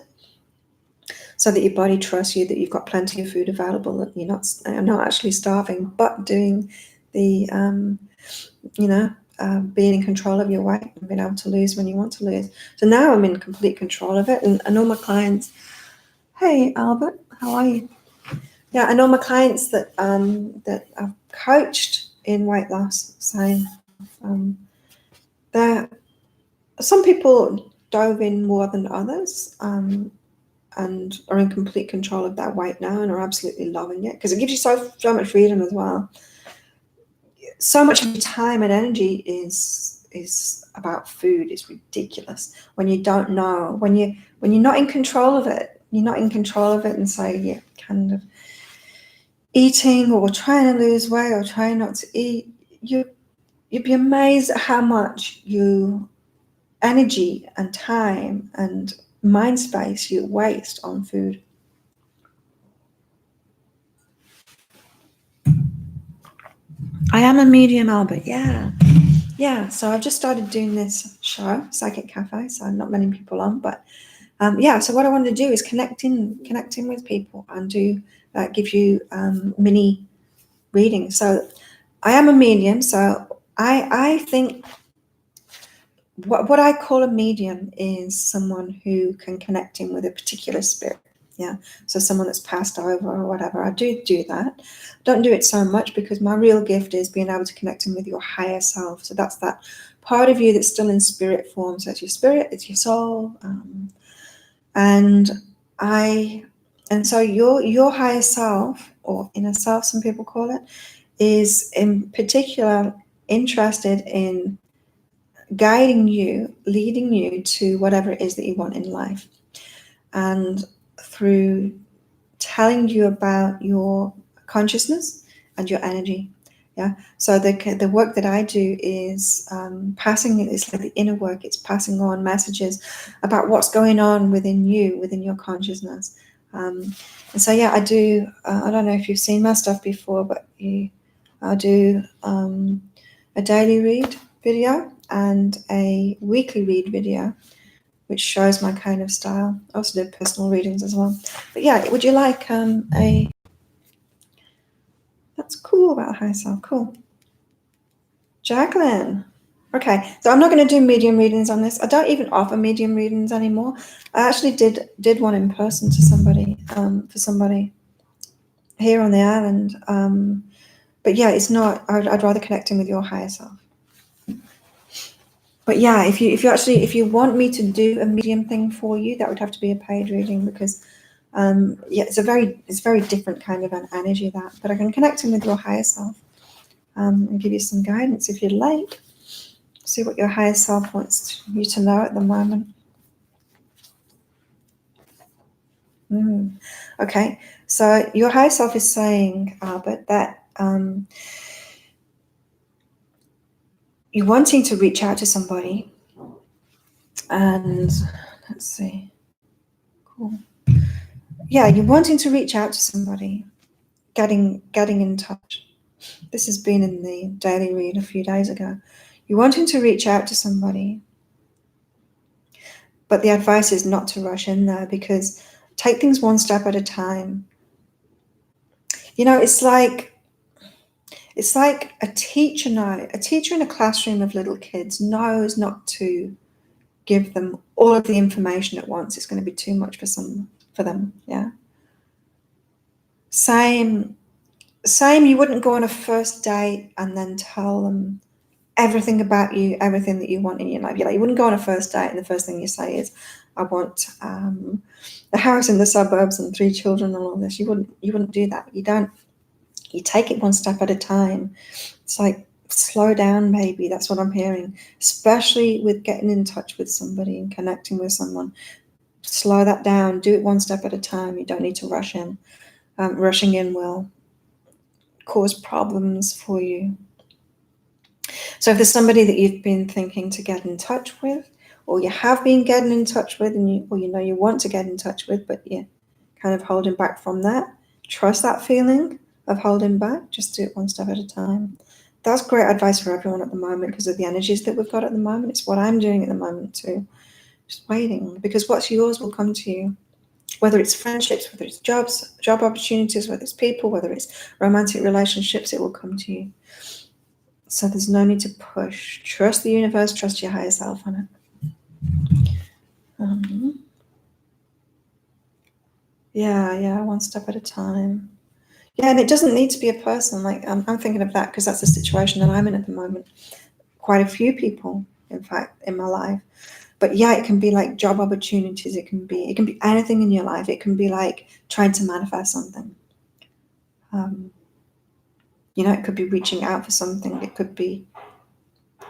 so that your body trusts you, that you've got plenty of food available, that you're not actually starving, but doing the being in control of your weight and being able to lose when you want to lose. So now I'm in complete control of it, and all my clients. Hey Albert, how are you? Yeah, I know my clients that I've coached in weight loss saying that some people dove in more than others, and are in complete control of their weight now and are absolutely loving it, because it gives you so much freedom as well. So much of your time and energy is about food. It's ridiculous when you don't know, when you're not in control of it. You're not in control of it, and so you're kind of eating or trying to lose weight or trying not to eat. You'd be amazed at how much energy and time and mind space you waste on food. I am a medium, Albert. Yeah. So I've just started doing this show, Psychic Cafe. So not many people on, but so what I wanted to do is connecting with people and do give you mini readings. So I am a medium. So I think what I call a medium is someone who can connect in with a particular spirit. Yeah. So someone that's passed over or whatever. I do that. Don't do it so much, because my real gift is being able to connect in with your higher self. So that's that part of you that's still in spirit form. So it's your spirit, it's your soul. And so your higher self, or inner self, some people call it, is in particular interested in guiding you, leading you to whatever it is that you want in life, and through telling you about your consciousness and your energy. Yeah. So the work that I do is passing. It's like the inner work. It's passing on messages about what's going on within you, within your consciousness. And so I do. I don't know if you've seen my stuff before, but I do a daily read video and a weekly read video, which shows my kind of style. I also do personal readings as well. But would you like that's cool about high self? Cool. Jacqueline. Okay, so I'm not going to do medium readings on this. I don't even offer medium readings anymore. I actually did one in person to somebody, for somebody here on the island. But yeah, it's not. I'd rather connect in with your higher self. But yeah, if you want me to do a medium thing for you, that would have to be a paid reading, because yeah, it's very different kind of an energy, that. But I can connect in with your higher self, and give you some guidance if you'd like. See what your higher self wants you to know at the moment. Okay, so your higher self is saying, Albert, that you're wanting to reach out to somebody, and let's see, cool. Yeah, you're wanting to reach out to somebody, getting in touch. This has been in the daily read a few days ago. You're wanting to reach out to somebody, but the advice is not to rush in there, because take things one step at a time. You know, it's like a teacher in a classroom of little kids knows not to give them all of the information at once. It's going to be too much for them. Yeah. Same, you wouldn't go on a first date and then tell them everything about you, everything that you want in your life. You wouldn't go on a first date and the first thing you say is, I want a house in the suburbs and 3 children and all this. You wouldn't do that. You take it one step at a time. It's like, slow down, baby. That's what I'm hearing, especially with getting in touch with somebody and connecting with someone. Slow that down. Do it one step at a time. You don't need to rush in. Rushing in will cause problems for you. So if there's somebody that you've been thinking to get in touch with, or you have been getting in touch with, and you want to get in touch with, but you're kind of holding back from that, trust that feeling of holding back. Just do it one step at a time. That's great advice for everyone at the moment, because of the energies that we've got at the moment. It's what I'm doing at the moment too. Just waiting, because what's yours will come to you. Whether it's friendships, whether it's job opportunities, whether it's people, whether it's romantic relationships, it will come to you. So there's no need to push. Trust the universe, trust your higher self on it. Yeah, one step at a time. Yeah, and it doesn't need to be a person. Like, I'm thinking of that because that's the situation that I'm in at the moment. Quite a few people, in fact, in my life. But yeah, it can be like job opportunities. It can be anything in your life. It can be like trying to manifest something. It could be reaching out for something. It could be.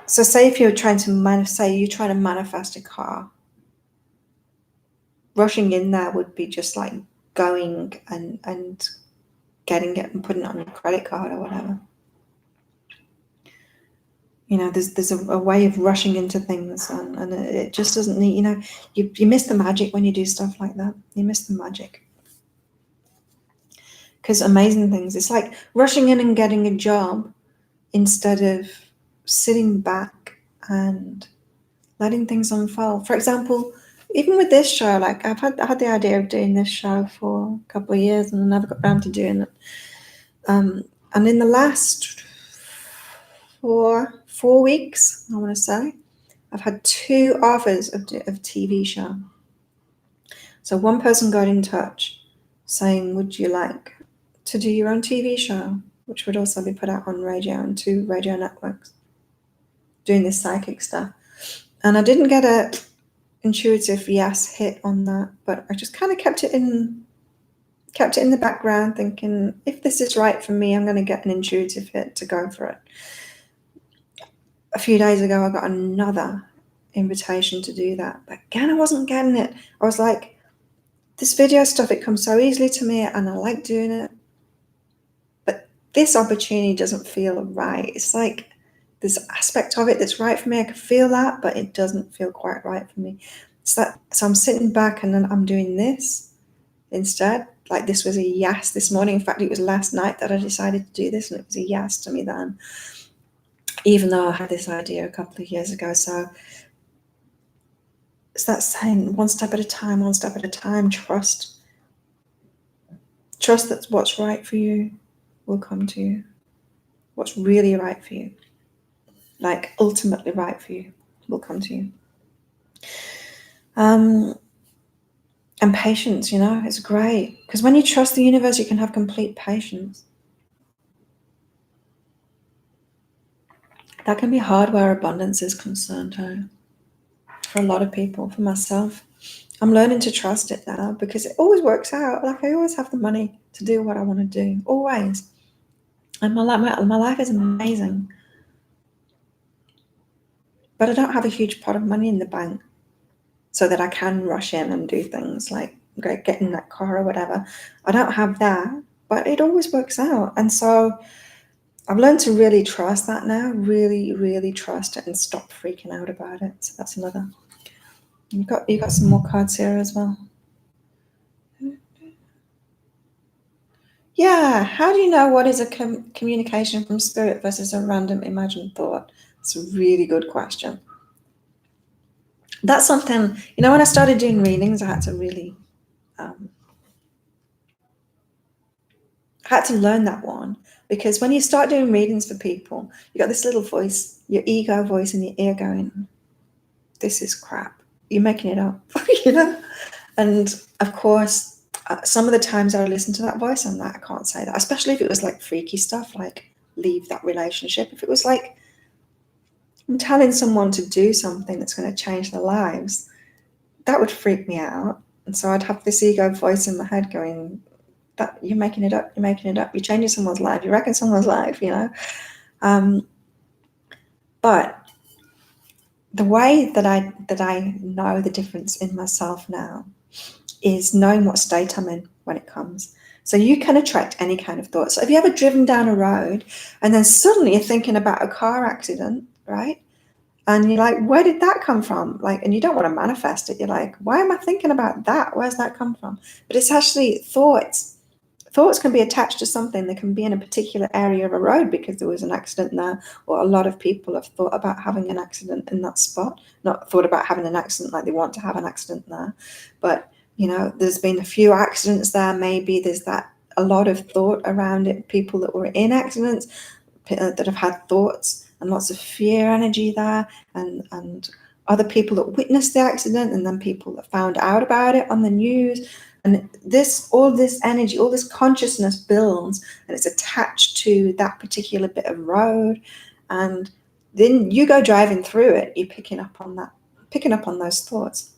So say if you're trying to manifest a car, rushing in there would be just like going and getting it and putting it on a credit card or whatever. There's a way of rushing into things, and it just doesn't need, you miss the magic when you do stuff like that. You miss the magic. Because amazing things, it's like rushing in and getting a job instead of sitting back and letting things unfold. For example, even with this show, like I had the idea of doing this show for a couple of years and I never got around to doing it. And in the last four weeks, I want to say, I've had 2 offers of TV show. So one person got in touch saying, would you like to do your own TV show, which would also be put out on radio and 2 radio networks, doing this psychic stuff. And I didn't get a intuitive yes hit on that, but I just kind of kept it in the background, thinking, if this is right for me, I'm going to get an intuitive hit to go for it. A few days ago, I got another invitation to do that, but again, I wasn't getting it. I was like, this video stuff, it comes so easily to me and I like doing it, but this opportunity doesn't feel right. It's like this aspect of it that's right for me. I can feel that, but it doesn't feel quite right for me. So I'm sitting back and then I'm doing this instead. Like, this was a yes this morning. In fact, it was last night that I decided to do this, and it was a yes to me then, even though I had this idea a couple of years ago. So it's that saying, one step at a time, trust that what's right for you will come to you, what's really right for you. like ultimately right for you will come to you. And patience, it's great, because when you trust the universe, you can have complete patience. That can be hard where abundance is concerned, for a lot of people. For myself, I'm learning to trust it now, because it always works out. Like, I always have the money to do what I want to do, always. And my life is amazing. But I don't have a huge pot of money in the bank so that I can rush in and do things like get in that car or whatever. I don't have that, but it always works out. And so I've learned to really trust that now, really, really trust it and stop freaking out about it. So that's another. You got some more cards here as well. Yeah, how do you know what is a communication from spirit versus a random imagined thought? It's a really good question. That's something, when I started doing readings, I had to really learn that one, because when you start doing readings for people, you got this little voice, your ego voice in your ear going, this is crap. You're making it up, And of course, some of the times I listen to that voice, I'm like, I can't say that, especially if it was like freaky stuff, like leave that relationship. If it was like, I'm telling someone to do something that's going to change their lives, that would freak me out. And so I'd have this ego voice in my head going, that you're making it up, you're changing someone's life, you're wrecking someone's life, But the way that I know the difference in myself now is knowing what state I'm in when it comes. So you can attract any kind of thought. So have you ever driven down a road and then suddenly you're thinking about a car accident, right? And you're like, where did that come from? Like, and you don't want to manifest it. You're like, why am I thinking about that? Where's that come from? But it's actually thoughts. Thoughts can be attached to something. They can be in a particular area of a road because there was an accident there, or a lot of people have thought about having an accident in that spot. Not thought about having an accident like they want to have an accident there, but there's been a few accidents there. Maybe there's a lot of thought around it. People that were in accidents that have had thoughts and lots of fear energy there, and other people that witnessed the accident, and then people that found out about it on the news. And all this energy, all this consciousness builds, and it's attached to that particular bit of road. And then you go driving through it, you're picking up on those thoughts.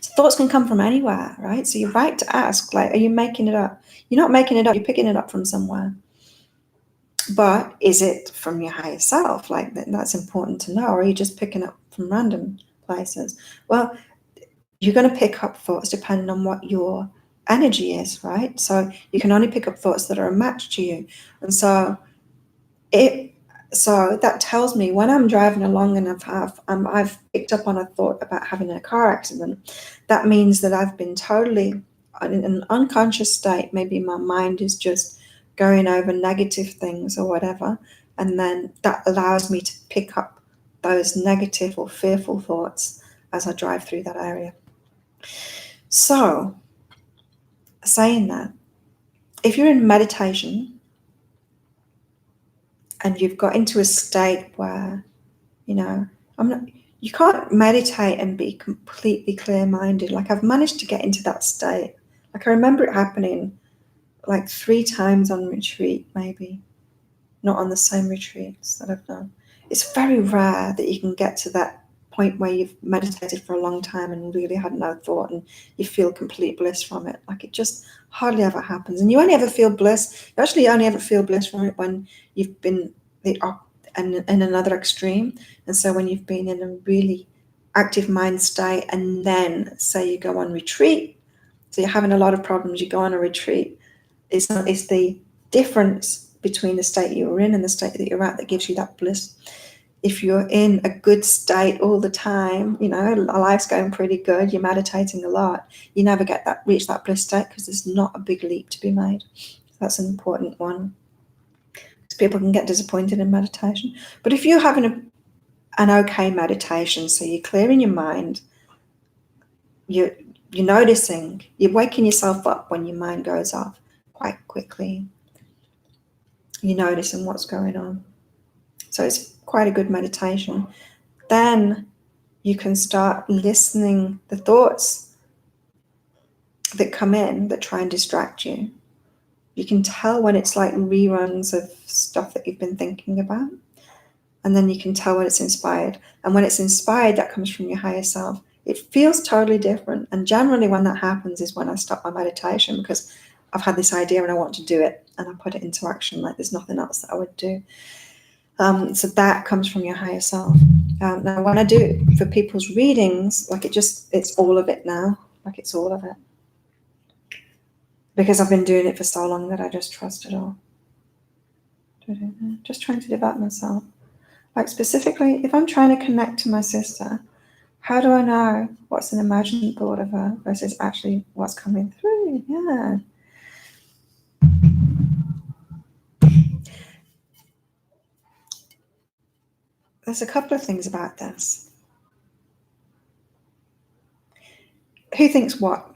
So thoughts can come from anywhere, right? So you're right to ask, like, are you making it up? You're not making it up, you're picking it up from somewhere. But is it from your higher self? Like, that's important to know. Or are you just picking up from random places? Well, you're going to pick up thoughts depending on what your energy is, right? So you can only pick up thoughts that are a match to you. And so that tells me when I'm driving along and I've picked up on a thought about having a car accident, that means that I've been totally in an unconscious state. Maybe my mind is just going over negative things or whatever, and then that allows me to pick up those negative or fearful thoughts as I drive through that area. So, saying that, if you're in meditation and you've got into a state where, you can't meditate and be completely clear-minded. Like, I've managed to get into that state. Like, I remember it happening like 3 times on retreat, maybe, not on the same retreats that I've done. It's very rare that you can get to that point where you've meditated for a long time and really had no thought and you feel complete bliss from it. Like, it just hardly ever happens. And you only ever feel bliss. You actually only ever feel bliss from it when you've been in another extreme. And so when you've been in a really active mind state, and then say you go on retreat, so you're having a lot of problems, you go on a retreat, it's the difference between the state you were in and the state that you're at that gives you that bliss. If you're in a good state all the time, life's going pretty good, you're meditating a lot, you never reach that bliss state because there's not a big leap to be made. That's an important one, because people can get disappointed in meditation. But if you're having an okay meditation, so you're clearing your mind, you're noticing, you're waking yourself up when your mind goes off quite quickly. You're noticing what's going on. So it's quite a good meditation. Then you can start listening the thoughts that come in that try and distract you. You can tell when it's like reruns of stuff that you've been thinking about. And then you can tell when it's inspired. And when it's inspired, that comes from your higher self. It feels totally different. And generally when that happens is when I stop my meditation, because I've had this idea and I want to do it, and I put it into action like there's nothing else that I would do. So that comes from your higher self. Now, when I do it for people's readings, like it's all of it now. Like it's all of it. Because I've been doing it for so long that I just trust it all. Just trying to develop myself. Like specifically, if I'm trying to connect to my sister, how do I know what's an imagined thought of her versus actually what's coming through? Yeah. There's a couple of things about this. Who thinks what?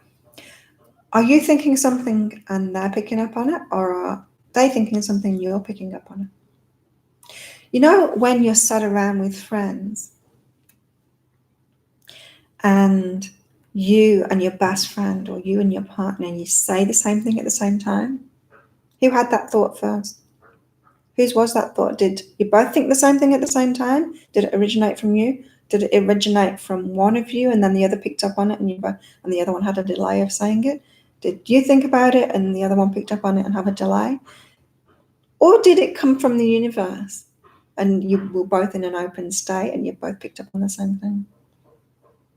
Are you thinking something and they're picking up on it, or are they thinking something and you're picking up on it? You know, when you're sat around with friends and you and your best friend or you and your partner, you say the same thing at the same time? Who had that thought first? Whose was that thought? Did you both think the same thing at the same time? Did it originate from you? Did it originate from one of you and then the other picked up on it and the other one had a delay of saying it? Did you think about it and the other one picked up on it and have a delay? Or did it come from the universe and you were both in an open state and you both picked up on the same thing?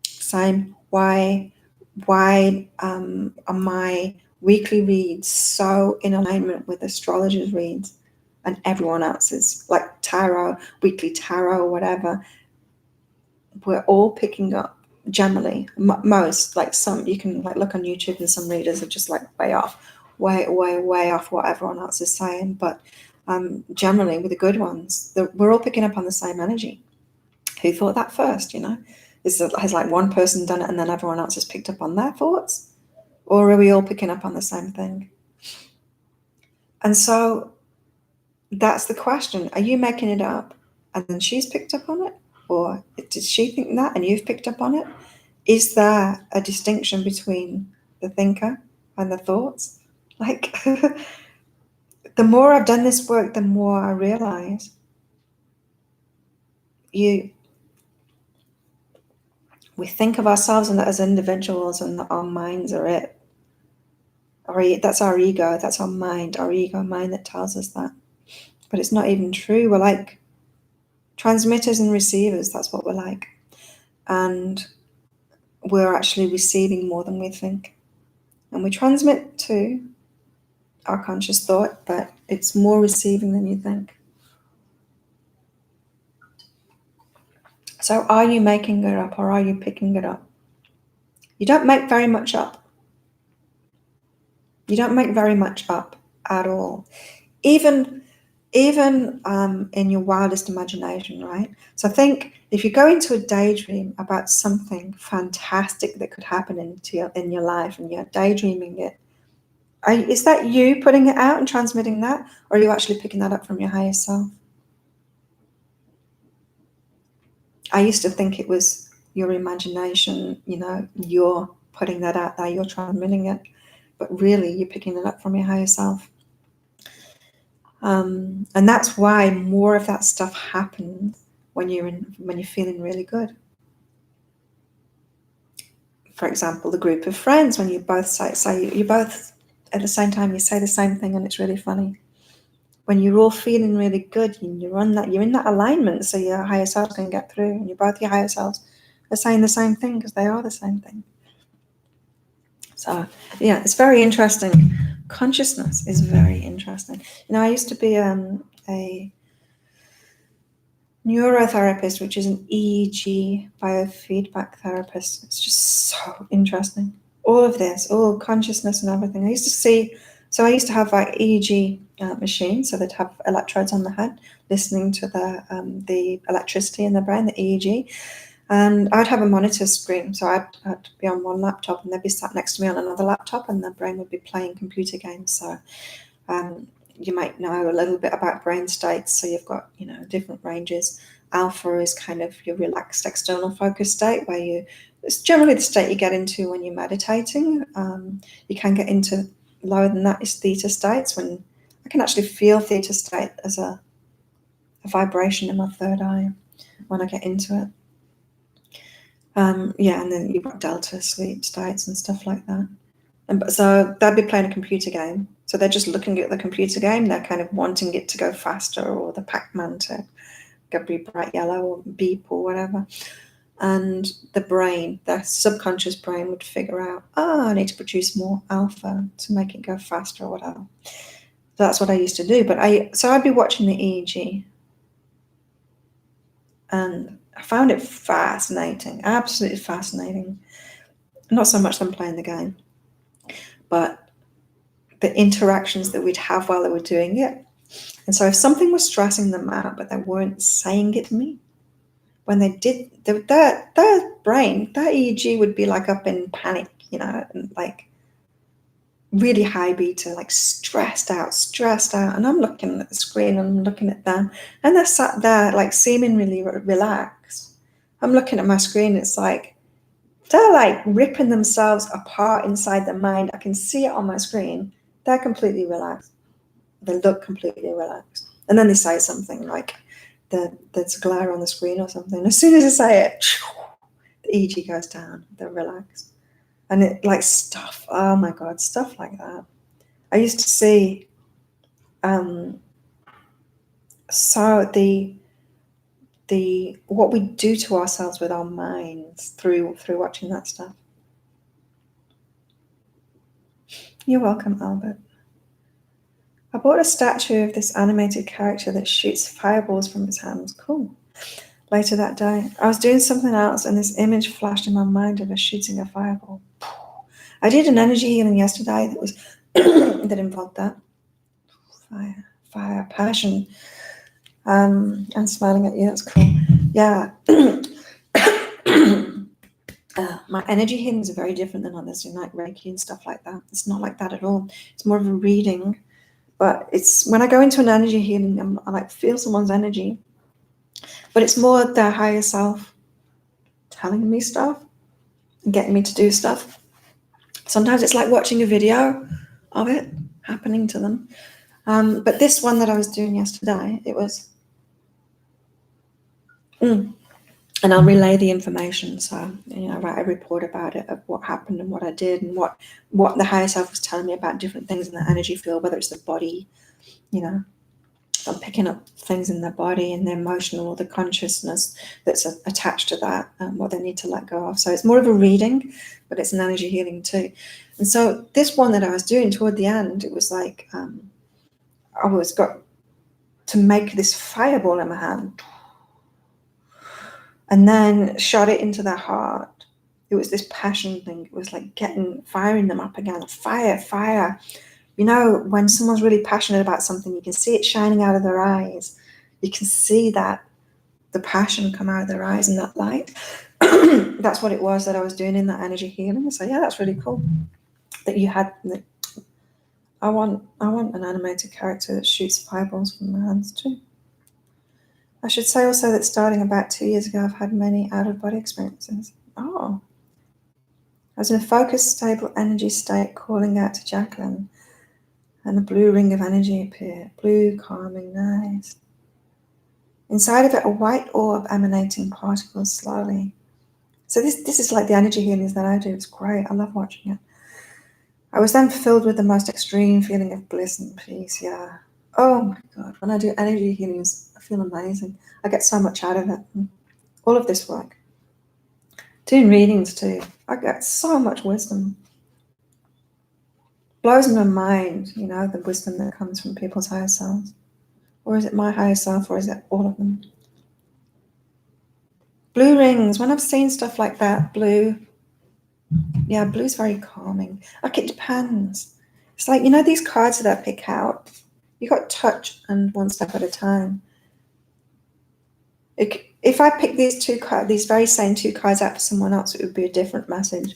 Same. Why are my weekly reads so in alignment with astrologers' reads and everyone else's, like tarot, weekly tarot, or whatever? We're all picking up generally, most, like some, you can like look on YouTube and some readers are just like way off what everyone else is saying. But generally with the good ones, we're all picking up on the same energy. Who thought that first, Has like one person done it and then everyone else has picked up on their thoughts? Or are we all picking up on the same thing? And so that's the question. Are you making it up and then she's picked up on it? Or did she think that and you've picked up on it? Is there a distinction between the thinker and the thoughts? Like, the more I've done this work, the more I realize we think of ourselves as individuals and that our minds are it. That's our ego, that's our mind, our ego mind that tells us that. But it's not even true. We're like transmitters and receivers, that's what we're like. And we're actually receiving more than we think. And we transmit to our conscious thought, but it's more receiving than you think. So are you making it up or are you picking it up? You don't make very much up. You don't make very much up at all. Even in your wildest imagination, right? So think if you go into a daydream about something fantastic that could happen in your life and you're daydreaming it, is that you putting it out and transmitting that, or are you actually picking that up from your higher self? I used to think it was your imagination, you're putting that out there, you're transmitting it, but really you're picking it up from your higher self. And that's why more of that stuff happens when you're feeling really good. For example, the group of friends, when you both say you both at the same time, you say the same thing, and it's really funny. When you're all feeling really good, you're in that alignment, so your higher selves can get through, and both your higher selves are saying the same thing because they are the same thing. So yeah, it's very interesting. Consciousness is very interesting. I used to be a neurotherapist, which is an EEG biofeedback therapist. It's just so interesting. All of this, all consciousness and everything. I used to have like EEG machines, so they'd have electrodes on the head, listening to the electricity in the brain, the EEG. And I'd have a monitor screen, so I'd be on one laptop and they'd be sat next to me on another laptop and their brain would be playing computer games. So you might know a little bit about brain states. So you've got, different ranges. Alpha is kind of your relaxed external focus state, where it's generally the state you get into when you're meditating. You can get into lower than that is theta states, when I can actually feel theta state as a vibration in my third eye when I get into it. And then you've got delta sleep states and stuff like that. And so they'd be playing a computer game. So they're just looking at the computer game. They're kind of wanting it to go faster, or the Pac-Man to go be bright yellow or beep or whatever. And the brain, their subconscious brain, would figure out, I need to produce more alpha to make it go faster or whatever. So that's what I used to do. But I'd be watching the EEG, and I found it fascinating, absolutely fascinating. Not so much them playing the game, but the interactions that we'd have while they were doing it. And so if something was stressing them out, but they weren't saying it to me, when they did, their brain, their EEG would be like up in panic, and like really high beta, like stressed out. And I'm looking at the screen and I'm looking at them, and they're sat there like seemingly relaxed. I'm looking at my screen. It's like they're like ripping themselves apart inside their mind. I can see it on my screen. They're completely relaxed. They look completely relaxed. And then they say something like, there's a glare on the screen or something. As soon as I say it, the EEG goes down. They're relaxed. And it like stuff. Oh my God, stuff like that. I used to see so the what we do to ourselves with our minds through watching that stuff. You're welcome, Albert. I bought a statue of this animated character that shoots fireballs from his hands. Cool. Later that day, I was doing something else, and this image flashed in my mind of us shooting a fireball. I did an energy healing yesterday that was that involved that. Fire, passion. I'm smiling at you. That's cool. Yeah. My energy healings are very different than others, like Reiki and stuff like that. It's not like that at all. It's more of a reading. But it's when I go into an energy healing, I like feel someone's energy. But it's more their higher self telling me stuff and getting me to do stuff. Sometimes it's like watching a video of it happening to them. But this one that I was doing yesterday, it was... And I'll relay the information. So, I write a report about it, of what happened and what I did, and what the higher self was telling me about different things in the energy field, whether it's the body, I'm picking up things in their body and the emotional or the consciousness that's attached to that, what they need to let go of. So it's more of a reading, but it's an energy healing too. And so this one that I was doing toward the end, it was like I was got to make this fireball in my hand and then shot it into their heart. It was this passion thing. It was like firing them up again. Fire. When someone's really passionate about something, you can see it shining out of their eyes. You can see that, the passion come out of their eyes and that light. That's what it was that I was doing in that energy healing. So yeah, that's really cool that you had. I want an animated character that shoots fireballs from their hands too. I should say also that starting about 2 years ago, I've had many out-of-body experiences. Oh. I was in a focused, stable energy state, calling out to Jacqueline, and a blue ring of energy appeared. Blue, calming, nice. Inside of it, a white orb emanating particles slowly. So this is like the energy healings that I do. It's great. I love watching it. I was then filled with the most extreme feeling of bliss and peace. Yeah. Oh my God. When I do energy healings, I feel amazing. I get so much out of it. All of this work. Doing readings too. I get so much wisdom. Blows my mind, the wisdom that comes from people's higher selves. Or is it my higher self, or is it all of them? Blue rings. When I've seen stuff like that, blue. Yeah, blue's very calming. Like, it depends. It's like, these cards that I pick out, you got touch and one step at a time. If I pick these very same two cards out for someone else, it would be a different message.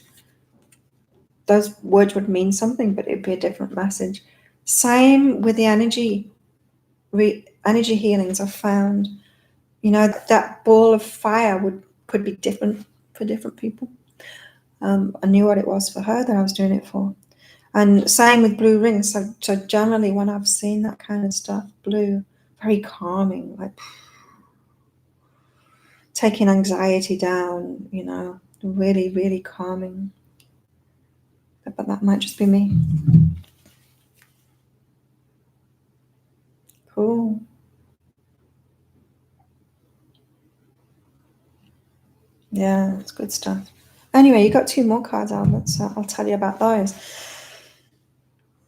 Those words would mean something, but it'd be a different message. Same with the energy healings. I've found, that ball of fire could be different for different people. I knew what it was for her that I was doing it for. And same with blue rings. So generally when I've seen that kind of stuff, blue, very calming, like taking anxiety down, really, really calming. But that might just be me. Cool. Yeah, it's good stuff. Anyway, you got 2 more cards, Albert, so I'll tell you about those.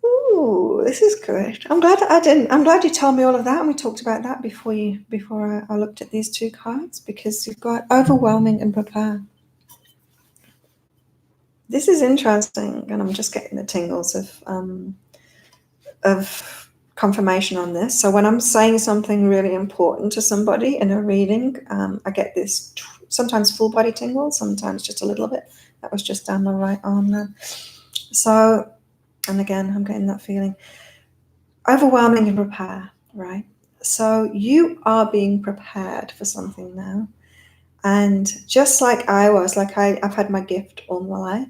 Ooh, this is good. I'm glad you told me all of that, and we talked about that before I looked at these 2 cards, because you've got overwhelming and prepare. This is interesting, and I'm just getting the tingles of confirmation on this. So when I'm saying something really important to somebody in a reading, I get this sometimes full body tingle, sometimes just a little bit. That was just down my right arm there. So, and again, I'm getting that feeling. Overwhelming and prepare, right? So you are being prepared for something now. And just like I was, I've had my gift all my life,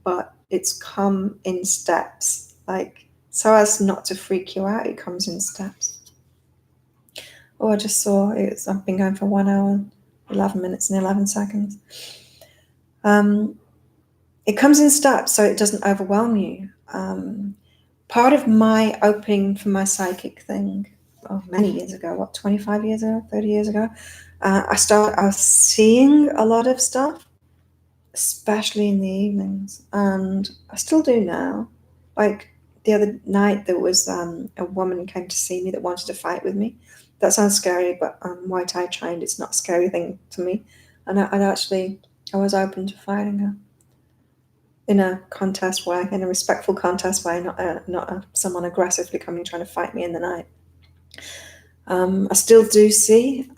but it's come in steps, so as not to freak you out, it comes in steps. Oh, I just saw I've been going for 1 hour, 11 minutes and 11 seconds. It comes in steps so it doesn't overwhelm you. Part of my opening for my psychic thing, many years ago, 25 years ago, 30 years ago, I was seeing a lot of stuff, especially in the evenings, and I still do now. Like the other night, there was a woman who came to see me that wanted to fight with me. That sounds scary, but I'm Muay Thai trained. It's not a scary thing to me. And I was open to fighting her in a contest way, in a respectful contest way, not someone aggressively coming trying to fight me in the night. I still do see,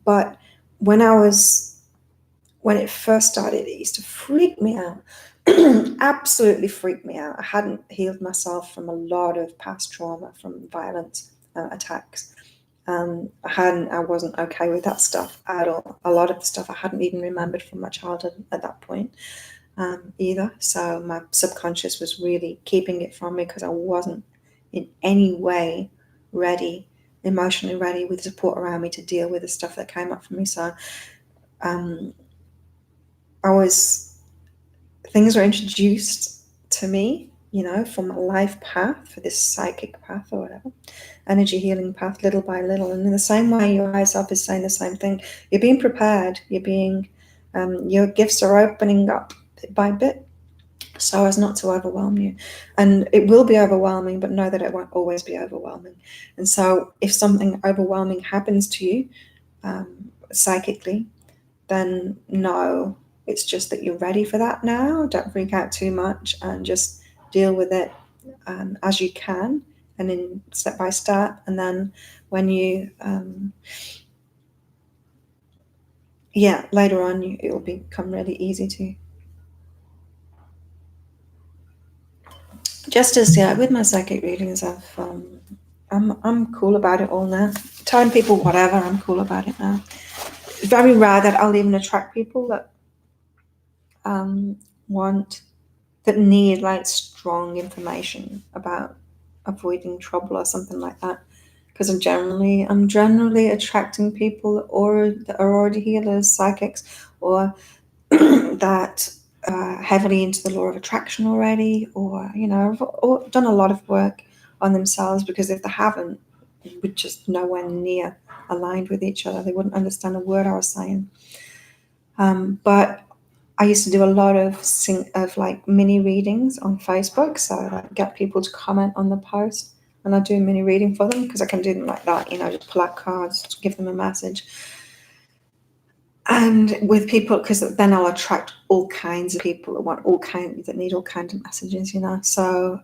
but when it first started, it used to freak me out. Absolutely freak me out. I hadn't healed myself from a lot of past trauma, from violent attacks. I wasn't okay with that stuff at all. A lot of the stuff I hadn't even remembered from my childhood at that point either. So my subconscious was really keeping it from me because I wasn't in any way ready, emotionally ready, with support around me to deal with the stuff that came up for me. So things were introduced to me, for my life path, for this psychic path or whatever, energy healing path, little by little. And in the same way, your higher self is saying the same thing. You're being prepared. Your gifts are opening up bit by bit, so as not to overwhelm you. And it will be overwhelming, but know that it won't always be overwhelming. And so if something overwhelming happens to you psychically, then know it's just that you're ready for that now. Don't freak out too much and just deal with it as you can, and in step by step. And then when you later on, it will become really easy to. Just as with my psychic readings, I'm cool about it all now. Telling people whatever, I'm cool about it now. It's very rare that I'll even attract people that need like strong information about avoiding trouble or something like that. Because I'm generally attracting people that are already healers, psychics, or that heavily into the law of attraction already, or have done a lot of work on themselves, because if they haven't, we're just nowhere near aligned with each other. They wouldn't understand a word I was saying. But I used to do a lot of like mini readings on Facebook, so I get people to comment on the post, and I do a mini reading for them, because I can do them like that, just pull out cards, give them a message. And with people, because then I'll attract all kinds of people that need all kinds of messages, So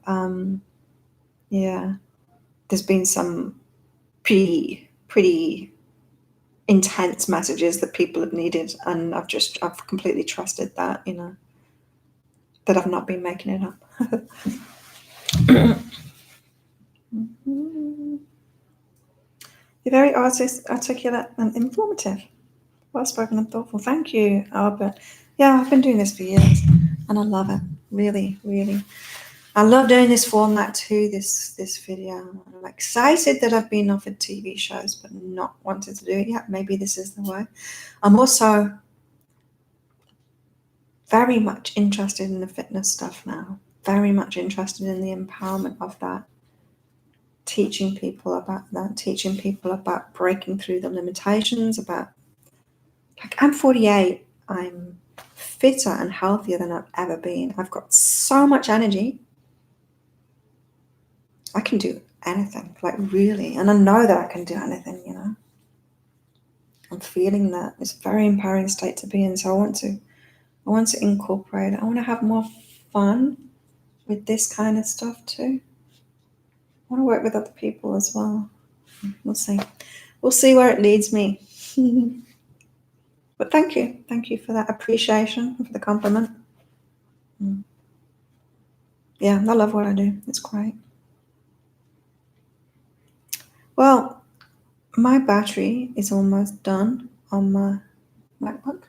there's been some pretty intense messages that people have needed, and I've completely trusted that, that I've not been making it up. Mhm. You're very articulate and informative. Well spoken and thoughtful. Thank you, Albert. Yeah, I've been doing this for years and I love it. Really, really. I love doing this format too, this video. I'm excited that I've been offered TV shows but not wanted to do it yet. Maybe this is the way. I'm also very much interested in the fitness stuff now. Very much interested in the empowerment of that. Teaching people about that, teaching people about breaking through the limitations, about like I'm 48, I'm fitter and healthier than I've ever been. I've got so much energy. I can do anything, like really. And I know that I can do anything, you know. I'm feeling that. It's a very empowering state to be in. So I want to incorporate it. I want to have more fun with this kind of stuff too. I want to work with other people as well. We'll see. We'll see where it leads me. But thank you. Thank you for that appreciation, for the compliment. Yeah, I love what I do. It's great. Well, my battery is almost done on my MacBook.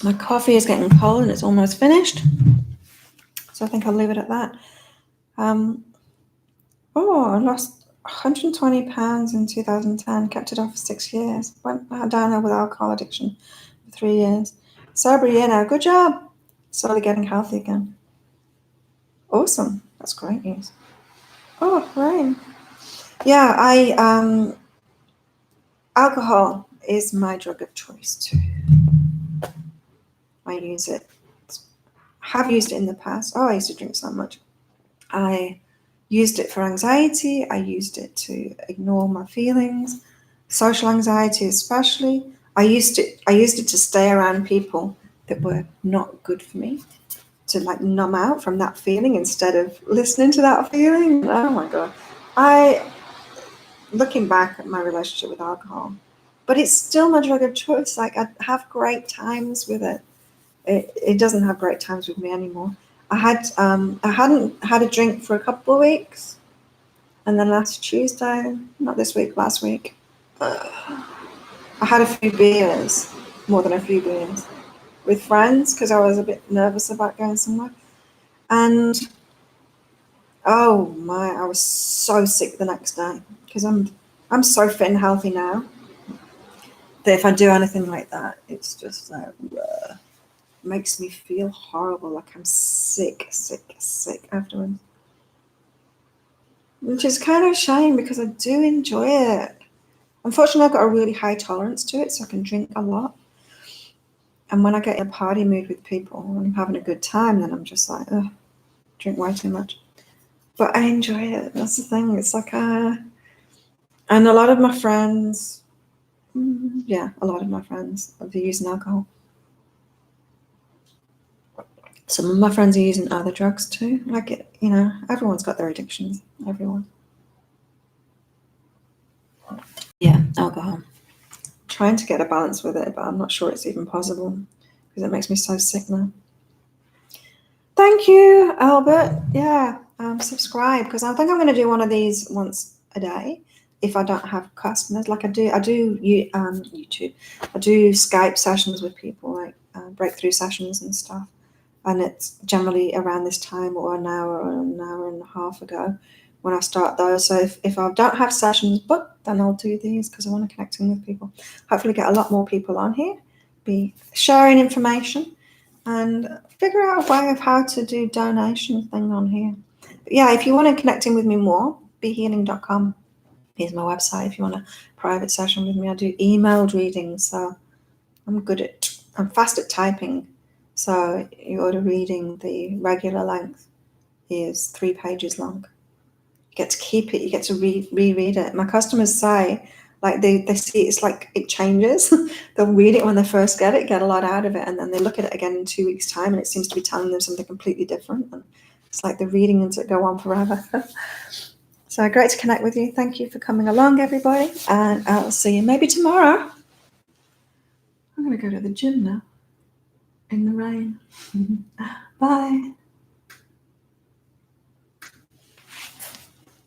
My coffee is getting cold and it's almost finished. So I think I'll leave it at that. I lost 120 pounds in 2010, kept it off for 6 years. Went downhill with alcohol addiction for 3 years. Sober year now. Good job. Slowly getting healthy again. Awesome. That's great news. Oh, rain. Yeah, alcohol is my drug of choice too. I use it. Have used it in the past. Oh, I used to drink so much. I used it for anxiety. I used it to ignore my feelings, social anxiety especially. I used it to stay around people that were not good for me, to like numb out from that feeling instead of listening to that feeling. Oh my God. Looking back at my relationship with alcohol, but it's still my drug of choice. Like I have great times with it. It doesn't have great times with me anymore. I hadn't had a drink for a couple of weeks, and then last Tuesday, not this week, last week, I had a few beers, more than a few beers, with friends because I was a bit nervous about going somewhere. And oh my, I was so sick the next day because I'm so fit and healthy now that if I do anything like that, it's just like makes me feel horrible, like I'm sick afterwards. Which is kind of a shame because I do enjoy it. Unfortunately, I've got a really high tolerance to it, so I can drink a lot. And when I get in a party mood with people and I'm having a good time, then I'm just like, ugh, drink way too much. But I enjoy it. That's the thing. It's like, and a lot of my friends, a lot of my friends are using alcohol. Some of my friends are using other drugs too. Like, everyone's got their addictions. Everyone. Yeah, alcohol. Trying to get a balance with it, but I'm not sure it's even possible because it makes me so sick now. Thank you, Albert. Yeah, subscribe because I think I'm going to do one of these once a day if I don't have customers. Like I do YouTube. I do Skype sessions with people, like breakthrough sessions and stuff. And it's generally around this time or an hour and a half ago when I start those. So if I don't have sessions booked, then I'll do these because I want to connect in with people. Hopefully get a lot more people on here, be sharing information and figure out a way of how to do donation thing on here. But yeah, if you want to connect in with me more, behealing.com is my website. If you want a private session with me, I do emailed readings. So I'm fast at typing. So your reading, the regular length is 3 pages long. You get to keep it, you get to reread it. My customers say, like they see it's like it changes. They'll read it when they first get a lot out of it, and then they look at it again in 2 weeks' time and it seems to be telling them something completely different. And it's like the readings that go on forever. So great to connect with you. Thank you for coming along, everybody, and I'll see you maybe tomorrow. I'm going to go to the gym now in the rain. Bye.